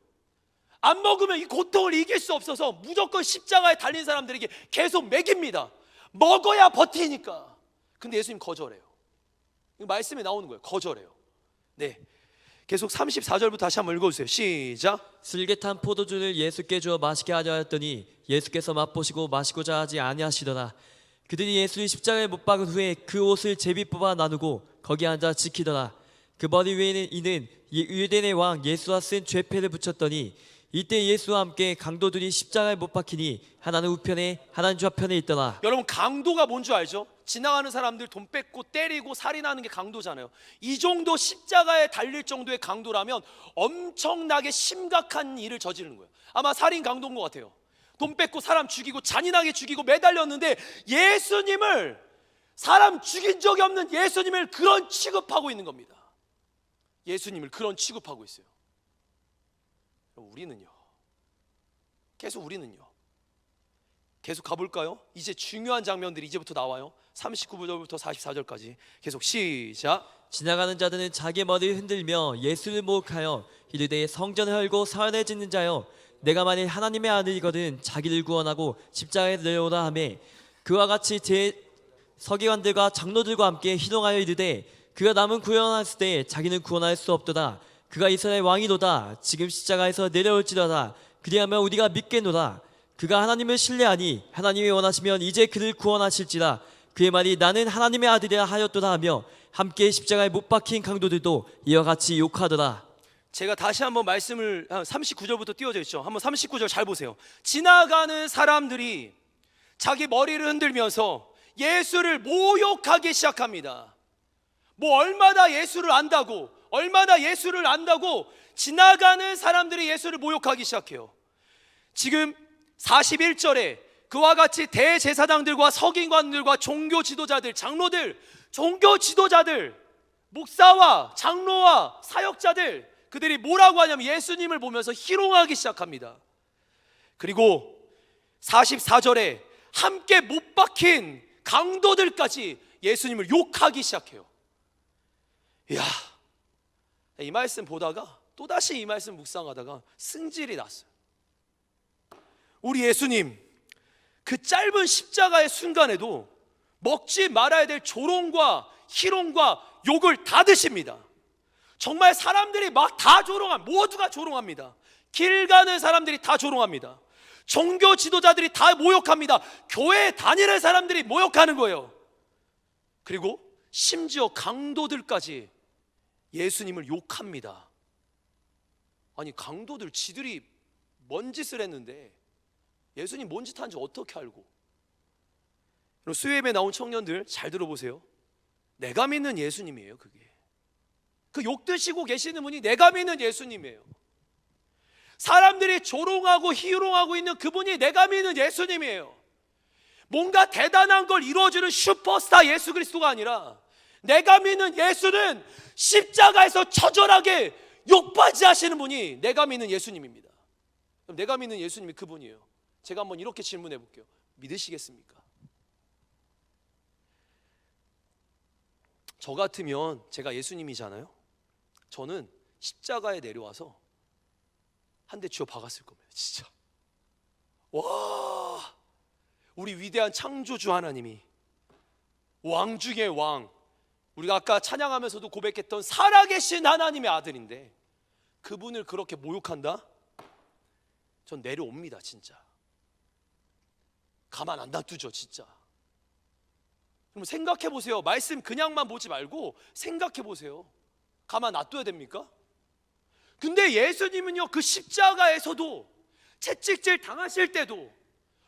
안 먹으면 이 고통을 이길 수 없어서 무조건 십자가에 달린 사람들에게 계속 먹입니다. 먹어야 버티니까. 근데 예수님 거절해요. 이 말씀에 나오는 거예요. 거절해요. 네, 계속 34절부터 다시 한번 읽어주세요. 시작.
쓸개탄 포도주를 예수께 주어 마시게 하려 하였더니 예수께서 맛보시고 마시고자 하지 아니하시더라. 그들이 예수를 십자가에 못 박은 후에 그 옷을 제비 뽑아 나누고 거기 앉아 지키더라. 그 머리 위에는 이는 유대인의 왕 예수와 쓴 죄패를 붙였더니 이때 예수와 함께 강도들이 십자가에 못 박히니 하나는 우편에 하나는 좌편에 있더라.
여러분 강도가 뭔 줄 알죠? 지나가는 사람들 돈 뺏고 때리고 살인하는 게 강도잖아요. 이 정도 십자가에 달릴 정도의 강도라면 엄청나게 심각한 일을 저지르는 거예요. 아마 살인 강도인 것 같아요. 돈 뺏고 사람 죽이고 잔인하게 죽이고 매달렸는데 예수님을, 사람 죽인 적이 없는 예수님을 그런 취급하고 있는 겁니다. 예수님을 그런 취급하고 있어요. 우리는요, 계속 가볼까요? 이제 중요한 장면들이 이제부터 나와요. 39절부터 44절까지 계속 시작.
지나가는 자들은 자기 머리를 흔들며 예수를 모욕하여 이르되 성전을 헐고 사흘에 짓는 자여 내가 만일 하나님의 아들이거든 자기를 구원하고 십자가에 내려오라 하매 그와 같이 제 서기관들과 장로들과 함께 희롱하여 이르되 그가 남은 구원하였을 때 자기는 구원할 수 없도다. 그가 이스라엘 왕이로다. 지금 십자가에서 내려올지로다. 그리하면 우리가 믿겠노라. 그가 하나님을 신뢰하니 하나님이 원하시면 이제 그를 구원하실지라. 그의 말이 나는 하나님의 아들이라 하였도다 하며 함께 십자가에 못 박힌 강도들도 이와 같이 욕하더라.
제가 다시 한번 말씀을 39절부터 띄워져 있죠. 한번 39절 잘 보세요. 지나가는 사람들이 자기 머리를 흔들면서 예수를 모욕하기 시작합니다. 뭐 얼마나 예수를 안다고 지나가는 사람들이 예수를 모욕하기 시작해요. 지금 41절에 그와 같이 대제사장들과 서기관들과 종교 지도자들, 장로들, 종교 지도자들, 목사와 장로와 사역자들, 그들이 뭐라고 하냐면 예수님을 보면서 희롱하기 시작합니다. 그리고 44절에 함께 못 박힌 강도들까지 예수님을 욕하기 시작해요. 이야, 이 말씀 보다가 또다시 이 말씀 묵상하다가 승질이 났어요. 우리 예수님 그 짧은 십자가의 순간에도 먹지 말아야 될 조롱과 희롱과 욕을 다 드십니다. 정말 사람들이 막 다 모두가 조롱합니다. 길 가는 사람들이 다 조롱합니다. 종교 지도자들이 다 모욕합니다. 교회 다니는 사람들이 모욕하는 거예요. 그리고 심지어 강도들까지 예수님을 욕합니다. 아니 강도들 지들이 뭔 짓을 했는데 예수님 뭔 짓 한지 어떻게 알고? 수협에 나온 청년들 잘 들어보세요. 내가 믿는 예수님이에요. 그게 그 욕 드시고 계시는 분이 내가 믿는 예수님이에요. 사람들이 조롱하고 희롱하고 있는 그분이 내가 믿는 예수님이에요. 뭔가 대단한 걸 이루어주는 슈퍼스타 예수 그리스도가 아니라 내가 믿는 예수는 십자가에서 처절하게 욕받이 하시는 분이 내가 믿는 예수님입니다. 그럼 내가 믿는 예수님이 그분이에요. 제가 한번 이렇게 질문해 볼게요. 믿으시겠습니까? 저 같으면 제가 예수님이잖아요. 저는 십자가에 내려와서 한 대 쥐어 박았을 겁니다. 진짜. 와, 우리 위대한 창조주 하나님이 왕 중의 왕, 우리가 아까 찬양하면서도 고백했던 살아계신 하나님의 아들인데 그분을 그렇게 모욕한다? 전 내려옵니다. 진짜 가만 안 놔두죠. 진짜. 그럼 생각해 보세요. 말씀 그냥만 보지 말고 생각해 보세요. 가만 놔둬야 됩니까? 근데 예수님은요, 그 십자가에서도 채찍질 당하실 때도,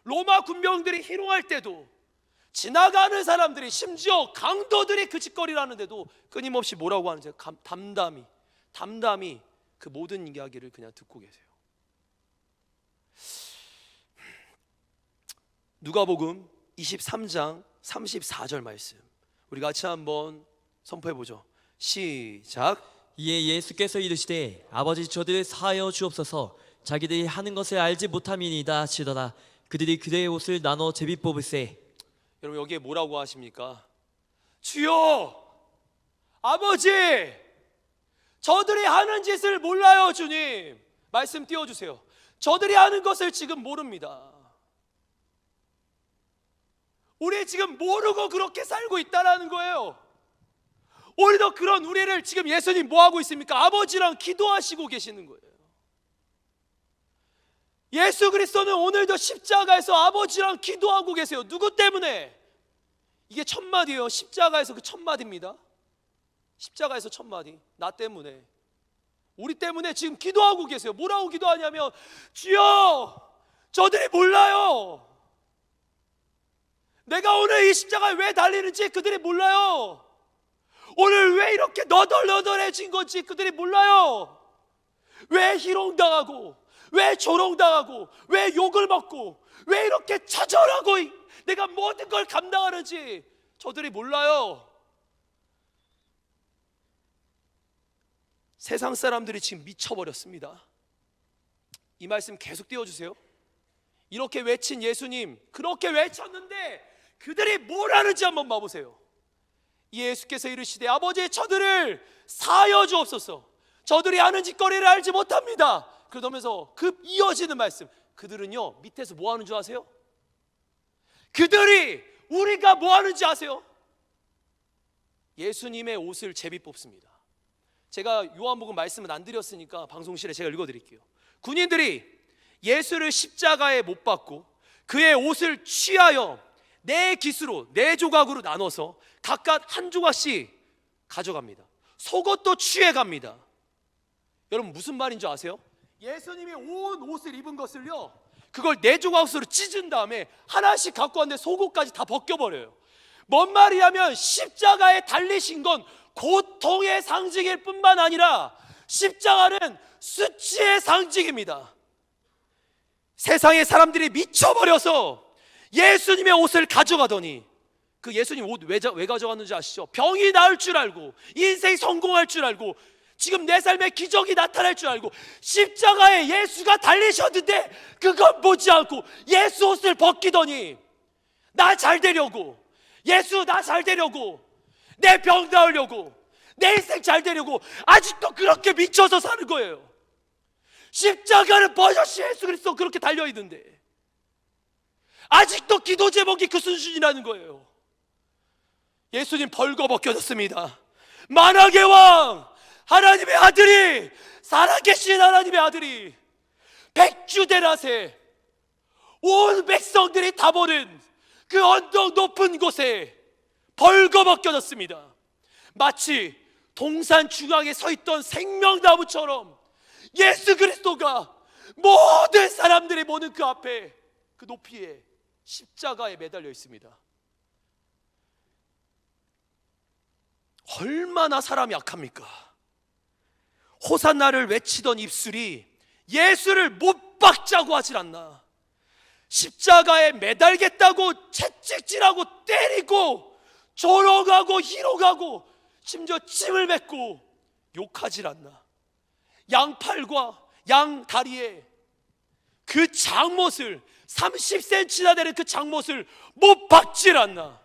로마 군병들이 희롱할 때도, 지나가는 사람들이, 심지어 강도들이 그 짓거리를 하는데도 끊임없이 뭐라고 하는지 담담히 그 모든 이야기를 그냥 듣고 계세요. 누가복음 23장 34절 말씀 우리 같이 한번 선포해 보죠. 시작.
이에 예수께서 이르시되 아버지 저들을 사하여 주옵소서. 자기들이 하는 것을 알지 못함이니이다 하시더라. 그들이 그대의 옷을 나눠 제비 뽑으세.
여러분 여기에 뭐라고 하십니까? 주여, 아버지, 저들이 하는 짓을 몰라요. 주님, 말씀 띄워주세요. 저들이 하는 것을 지금 모릅니다. 우리 지금 모르고 그렇게 살고 있다라는 거예요. 오히려 그런 우리를 지금 예수님 뭐 하고 있습니까? 아버지랑 기도하시고 계시는 거예요. 예수 그리스도는 오늘도 십자가에서 아버지랑 기도하고 계세요. 누구 때문에? 이게 첫 마디예요. 십자가에서 그 첫 마디입니다. 십자가에서 첫 마디. 나 때문에, 우리 때문에 지금 기도하고 계세요. 뭐라고 기도하냐면, 주여, 저들이 몰라요. 내가 오늘 이 십자가에 왜 달리는지 그들이 몰라요. 오늘 왜 이렇게 너덜너덜해진 건지 그들이 몰라요. 왜 희롱당하고, 왜 조롱당하고, 왜 욕을 먹고, 왜 이렇게 처절하고 내가 모든 걸 감당하는지 저들이 몰라요. 세상 사람들이 지금 미쳐버렸습니다. 이 말씀 계속 띄워주세요. 이렇게 외친 예수님, 그렇게 외쳤는데 그들이 뭘 하는지 한번 봐보세요. 예수께서 이르시되 아버지 저들을 사하여 주옵소서. 저들이 하는 짓거리를 알지 못합니다. 그러면서 그 이어지는 말씀, 그들은요 밑에서 뭐 하는 줄 아세요? 그들이 우리가 뭐 하는지 아세요? 예수님의 옷을 제비 뽑습니다. 제가 요한복음 말씀은 안 드렸으니까 방송실에 제가 읽어드릴게요. 군인들이 예수를 십자가에 못 박고 그의 옷을 취하여 네 깃으로, 네 조각으로 나눠서 각각 한 조각씩 가져갑니다. 속옷도 취해갑니다. 여러분 무슨 말인 줄 아세요? 예수님이 온 옷을 입은 것을요, 그걸 네 조각으로 찢은 다음에 하나씩 갖고 왔는데 속옷까지 다 벗겨버려요. 뭔 말이냐면 십자가에 달리신 건 고통의 상징일 뿐만 아니라 십자가는 수치의 상징입니다. 세상의 사람들이 미쳐버려서 예수님의 옷을 가져가더니, 그 예수님 옷 왜 가져갔는지 아시죠? 병이 나을 줄 알고, 인생이 성공할 줄 알고, 지금 내 삶에 기적이 나타날 줄 알고 십자가에 예수가 달리셨는데 그건 보지 않고 예수 옷을 벗기더니, 나 잘 되려고, 예수 나 잘 되려고, 내 병 나으려고, 내 인생 잘 되려고 아직도 그렇게 미쳐서 사는 거예요. 십자가는 버젓이 예수 그리스도 그렇게 달려있는데 아직도 기도 제목이 그 수준이라는 거예요. 예수님 벌거벗겨졌습니다. 만왕의 왕, 하나님의 아들이, 살아계신 하나님의 아들이 백주대낮에 온 백성들이 다 보는 그 언덕 높은 곳에 벌거벗겨졌습니다. 마치 동산 중앙에 서 있던 생명나무처럼 예수 그리스도가 모든 사람들이 보는 그 앞에, 그 높이에 십자가에 매달려 있습니다. 얼마나 사람이 약합니까? 호산나를 외치던 입술이 예수를 못 박자고 하질 않나. 십자가에 매달겠다고 채찍질하고 때리고 조롱하고 희롱하고 심지어 침을 뱉고 욕하질 않나. 양팔과 양다리에 그 장못을 30cm나 되는 그 장못을 못 박질 않나.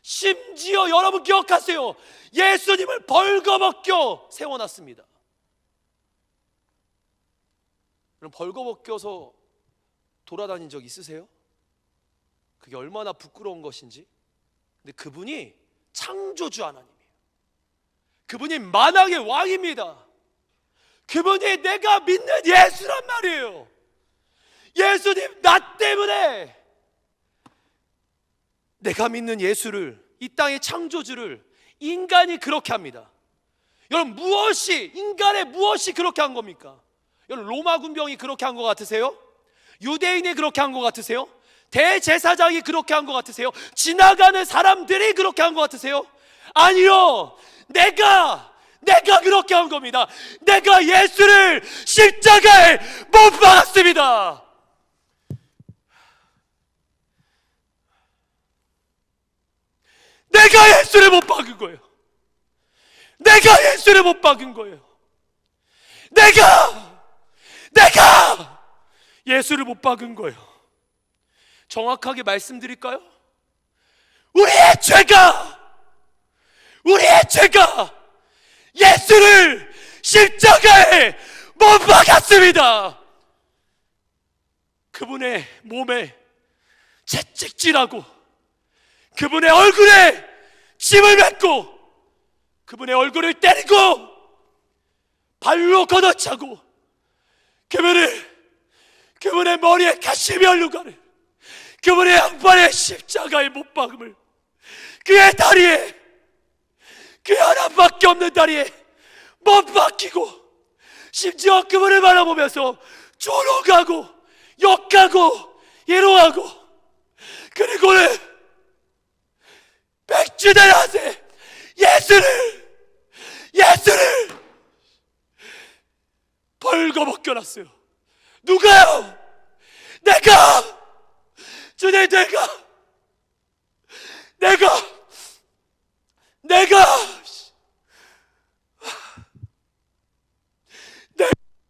심지어 여러분 기억하세요. 예수님을 벌거벗겨 세워놨습니다. 그럼 벌거벗겨서 돌아다닌 적 있으세요? 그게 얼마나 부끄러운 것인지. 근데 그분이 창조주 하나님이에요. 그분이 만왕의 왕입니다. 그분이 내가 믿는 예수란 말이에요. 예수님, 나 때문에 내가 믿는 예수를, 이 땅의 창조주를 인간이 그렇게 합니다. 여러분, 인간의 무엇이 그렇게 한 겁니까? 여러분, 로마 군병이 그렇게 한 것 같으세요? 유대인이 그렇게 한 것 같으세요? 대제사장이 그렇게 한 것 같으세요? 지나가는 사람들이 그렇게 한 것 같으세요? 아니요, 내가 그렇게 한 겁니다. 내가 예수를 십자가에 못 박았습니다. 내가 예수를 못 박은 거예요. 내가 예수를 못 박은 거예요. 내가 예수를 못 박은 거예요. 정확하게 말씀드릴까요? 우리의 죄가 예수를 십자가에 못 박았습니다. 그분의 몸에 채찍질하고 그분의 얼굴에 침을 뱉고 그분의 얼굴을 때리고 발로 걷어차고 그분의 머리에 가시면류관을, 그분의 양발에 십자가의 못 박음을, 그의 다리에, 그 하나밖에 없는 다리에 못 박히고, 심지어 그분을 바라보면서 조롱하고 욕하고 희롱하고, 그리고는 백주대 낮에 예수를 벌거벗겨놨어요. 누가요? 주님, 내가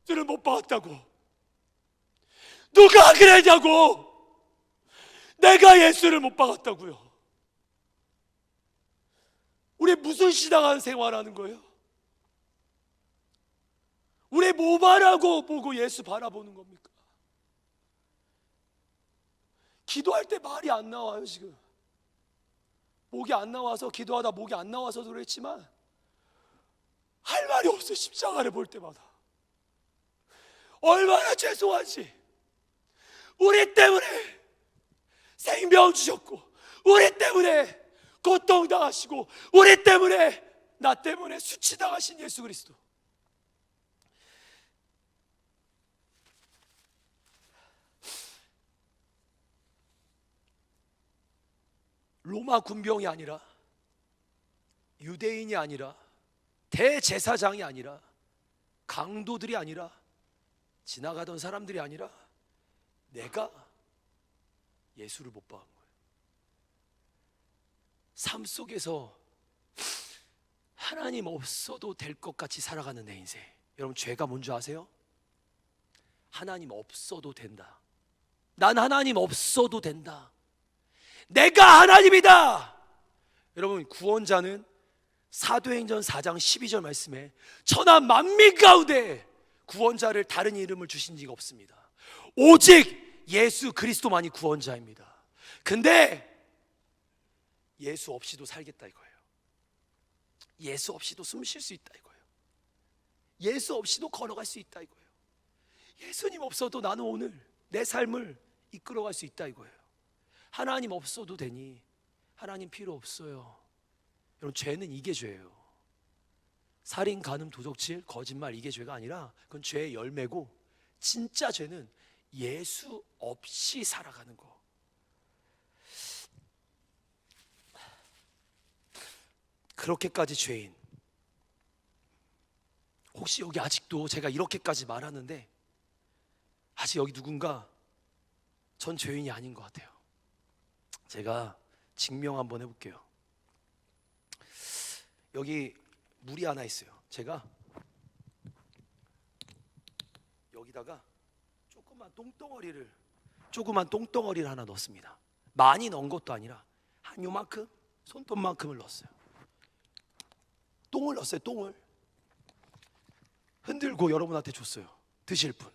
예수를 못 박았다고. 누가 그랬냐고. 내가 예수를 못 박았다고요. 우리 무슨 신앙한 생활하는 거예요? 우리 뭐 바라고 보고 예수 바라보는 겁니까? 기도할 때 말이 안 나와요. 지금 목이 안 나와서, 기도하다 목이 안 나와서도 그랬지만 할 말이 없어요. 십자가를 볼 때마다 얼마나 죄송한지. 우리 때문에 생명 주셨고, 우리 때문에 고통당하시고, 우리 때문에, 나 때문에 수치당하신 예수 그리스도. 로마 군병이 아니라, 유대인이 아니라, 대제사장이 아니라, 강도들이 아니라, 지나가던 사람들이 아니라 내가 예수를 못 박은 거예요. 삶 속에서 하나님 없어도 될 것 같이 살아가는 내 인생. 여러분, 죄가 뭔지 아세요? 하나님 없어도 된다. 난 하나님 없어도 된다. 내가 하나님이다. 여러분, 구원자는 사도행전 4장 12절 말씀에 천하 만민 가운데 구원자를 다른 이름을 주신 이가 없습니다. 오직 예수 그리스도만이 구원자입니다. 근데 예수 없이도 살겠다 이거예요. 예수 없이도 숨 쉴 수 있다 이거예요. 예수 없이도 걸어갈 수 있다 이거예요. 예수님 없어도 나는 오늘 내 삶을 이끌어갈 수 있다 이거예요. 하나님 없어도 되니, 하나님 필요 없어요. 여러분, 죄는 이게 죄예요. 살인, 간음, 도적질, 거짓말, 이게 죄가 아니라 그건 죄의 열매고, 진짜 죄는 예수 없이 살아가는 거. 그렇게까지 죄인, 혹시 여기 아직도 제가 이렇게까지 말하는데 아직 여기 누군가 전 죄인이 아닌 것 같아요. 제가 증명 한번 해볼게요. 여기 물이 하나 있어요. 제가 여기다가 조그만 똥덩어리를 하나 넣었습니다. 많이 넣은 것도 아니라 한 요만큼, 손톱만큼을 넣었어요. 똥을 넣었어요. 똥을 흔들고 여러분한테 줬어요. 드실 분,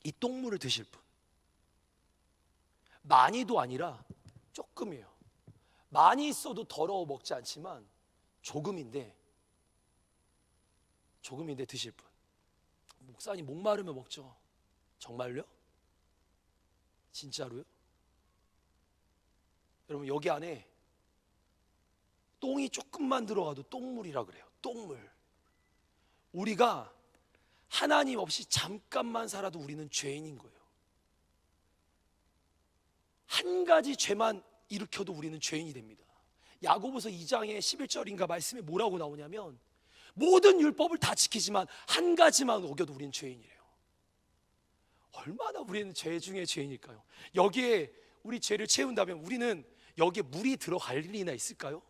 이 똥물을 드실 분. 많이도 아니라 조금이에요. 많이 있어도 더러워 먹지 않지만 조금인데 드실 분. 목사님 목마르면 먹죠. 정말요? 진짜로요? 여러분, 여기 안에 똥이 조금만 들어가도 똥물이라 그래요. 똥물. 우리가 하나님 없이 잠깐만 살아도 우리는 죄인인 거예요. 한 가지 죄만 일으켜도 우리는 죄인이 됩니다. 야고보서 2장의 11절인가 말씀에 뭐라고 나오냐면, 모든 율법을 다 지키지만 한 가지만 어겨도 우리는 죄인이래요. 얼마나 우리는 죄 중에 죄인일까요? 여기에 우리 죄를 채운다면 우리는 여기에 물이 들어갈 일이나 있을까요?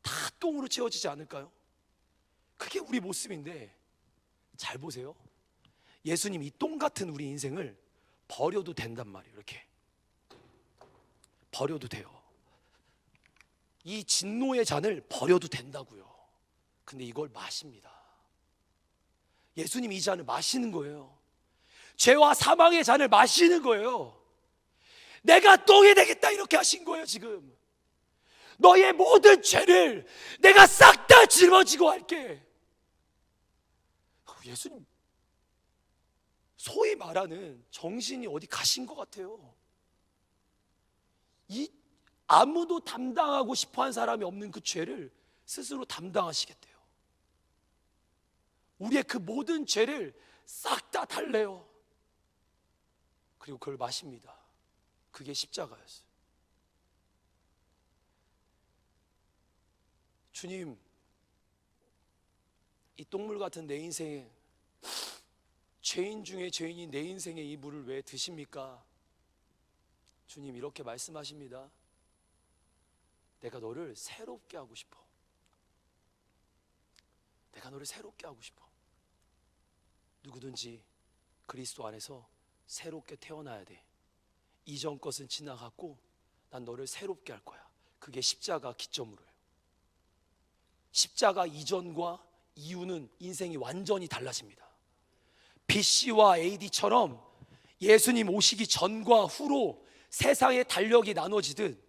다 똥으로 채워지지 않을까요? 그게 우리 모습인데, 잘 보세요. 예수님 이 똥 같은 우리 인생을 버려도 된단 말이에요. 이렇게 버려도 돼요. 이 진노의 잔을 버려도 된다고요. 근데 이걸 마십니다. 예수님 이 잔을 마시는 거예요. 죄와 사망의 잔을 마시는 거예요. 내가 똥이 되겠다 이렇게 하신 거예요. 지금 너의 모든 죄를 내가 싹 다 짊어지고 할게. 예수님 소위 말하는 정신이 어디 가신 것 같아요. 이 아무도 담당하고 싶어한 사람이 없는 그 죄를 스스로 담당하시겠대요. 우리의 그 모든 죄를 싹 다 달래요. 그리고 그걸 마십니다. 그게 십자가였어요. 주님, 이 똥물 같은 내 인생에, 죄인 중에 죄인인 내 인생에 이 물을 왜 드십니까? 주님 이렇게 말씀하십니다. 내가 너를 새롭게 하고 싶어. 내가 너를 새롭게 하고 싶어. 누구든지 그리스도 안에서 새롭게 태어나야 돼. 이전 것은 지나갔고 난 너를 새롭게 할 거야. 그게 십자가 기점으로 해요. 십자가 이전과 이후는 인생이 완전히 달라집니다. BC와 AD처럼 예수님 오시기 전과 후로 세상의 달력이 나눠지듯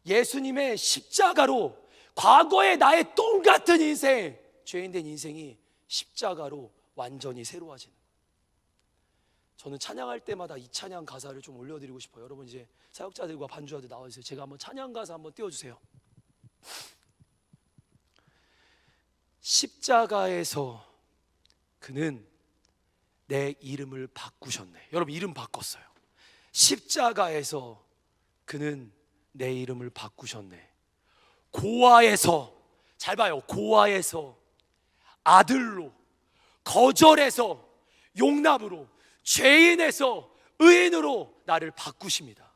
예수님의 십자가로 과거의 나의 똥 같은 인생, 죄인된 인생이 십자가로 완전히 새로워지는 거예요. 저는 찬양할 때마다 이 찬양 가사를 좀 올려드리고 싶어요. 여러분 이제 사역자들과 반주자들 나와주세요. 제가 한번 찬양 가사 한번 띄워주세요. 십자가에서 그는 내 이름을 바꾸셨네. 여러분 이름 바꿨어요. 십자가에서 그는 내 이름을 바꾸셨네. 고아에서, 잘 봐요, 고아에서 아들로, 거절에서 용납으로, 죄인에서 의인으로 나를 바꾸십니다.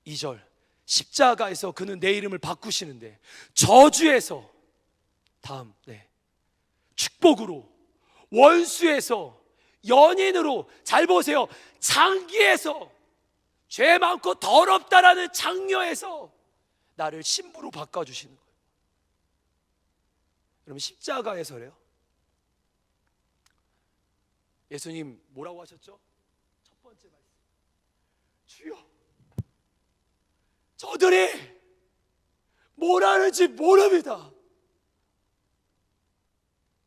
2절, 십자가에서 그는 내 이름을 바꾸시는데 저주에서, 다음, 축복으로, 원수에서 연인으로, 잘 보세요, 장기에서, 죄 많고 더럽다라는 장녀에서 나를 신부로 바꿔주시는 거예요. 여러분 십자가에서래요. 예수님 뭐라고 하셨죠? 첫 번째 말씀, 주여 저들이 뭘 하는지 모릅니다.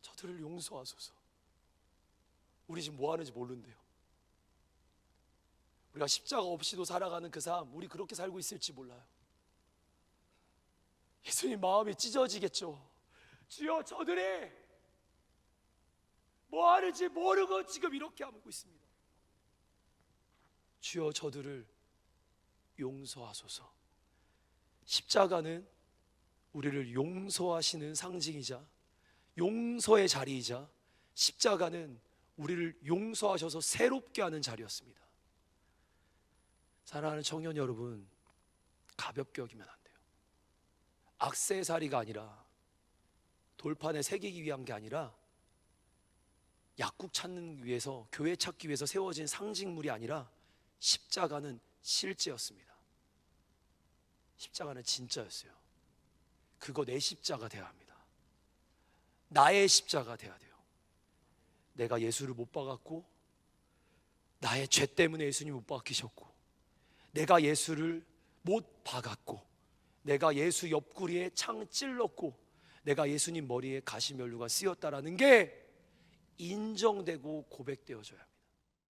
저들을 용서하소서. 우리 지금 뭐 하는지 모른대요. 우리가 십자가 없이도 살아가는 그 삶, 우리 그렇게 살고 있을지 몰라요. 예수님 마음이 찢어지겠죠. 주여 저들이 뭐 하는지 모르고 지금 이렇게 하고 있습니다. 주여 저들을 용서하소서. 십자가는 우리를 용서하시는 상징이자 용서의 자리이자, 십자가는 우리를 용서하셔서 새롭게 하는 자리였습니다. 사랑하는 청년 여러분, 가볍게 여기면 안 돼요. 악세사리가 아니라, 돌판에 새기기 위한 게 아니라, 약국 찾는 위해서, 교회 찾기 위해서 세워진 상징물이 아니라 십자가는 실제였습니다. 십자가는 진짜였어요. 그거 내 십자가 돼야 합니다. 나의 십자가 돼야 돼요. 내가 예수를 못 박았고, 나의 죄 때문에 예수님 못 박히셨고, 내가 예수를 못 박았고, 내가 예수 옆구리에 창 찔렀고, 내가 예수님 머리에 가시면류가 쓰였다라는 게 인정되고 고백되어져야 합니다.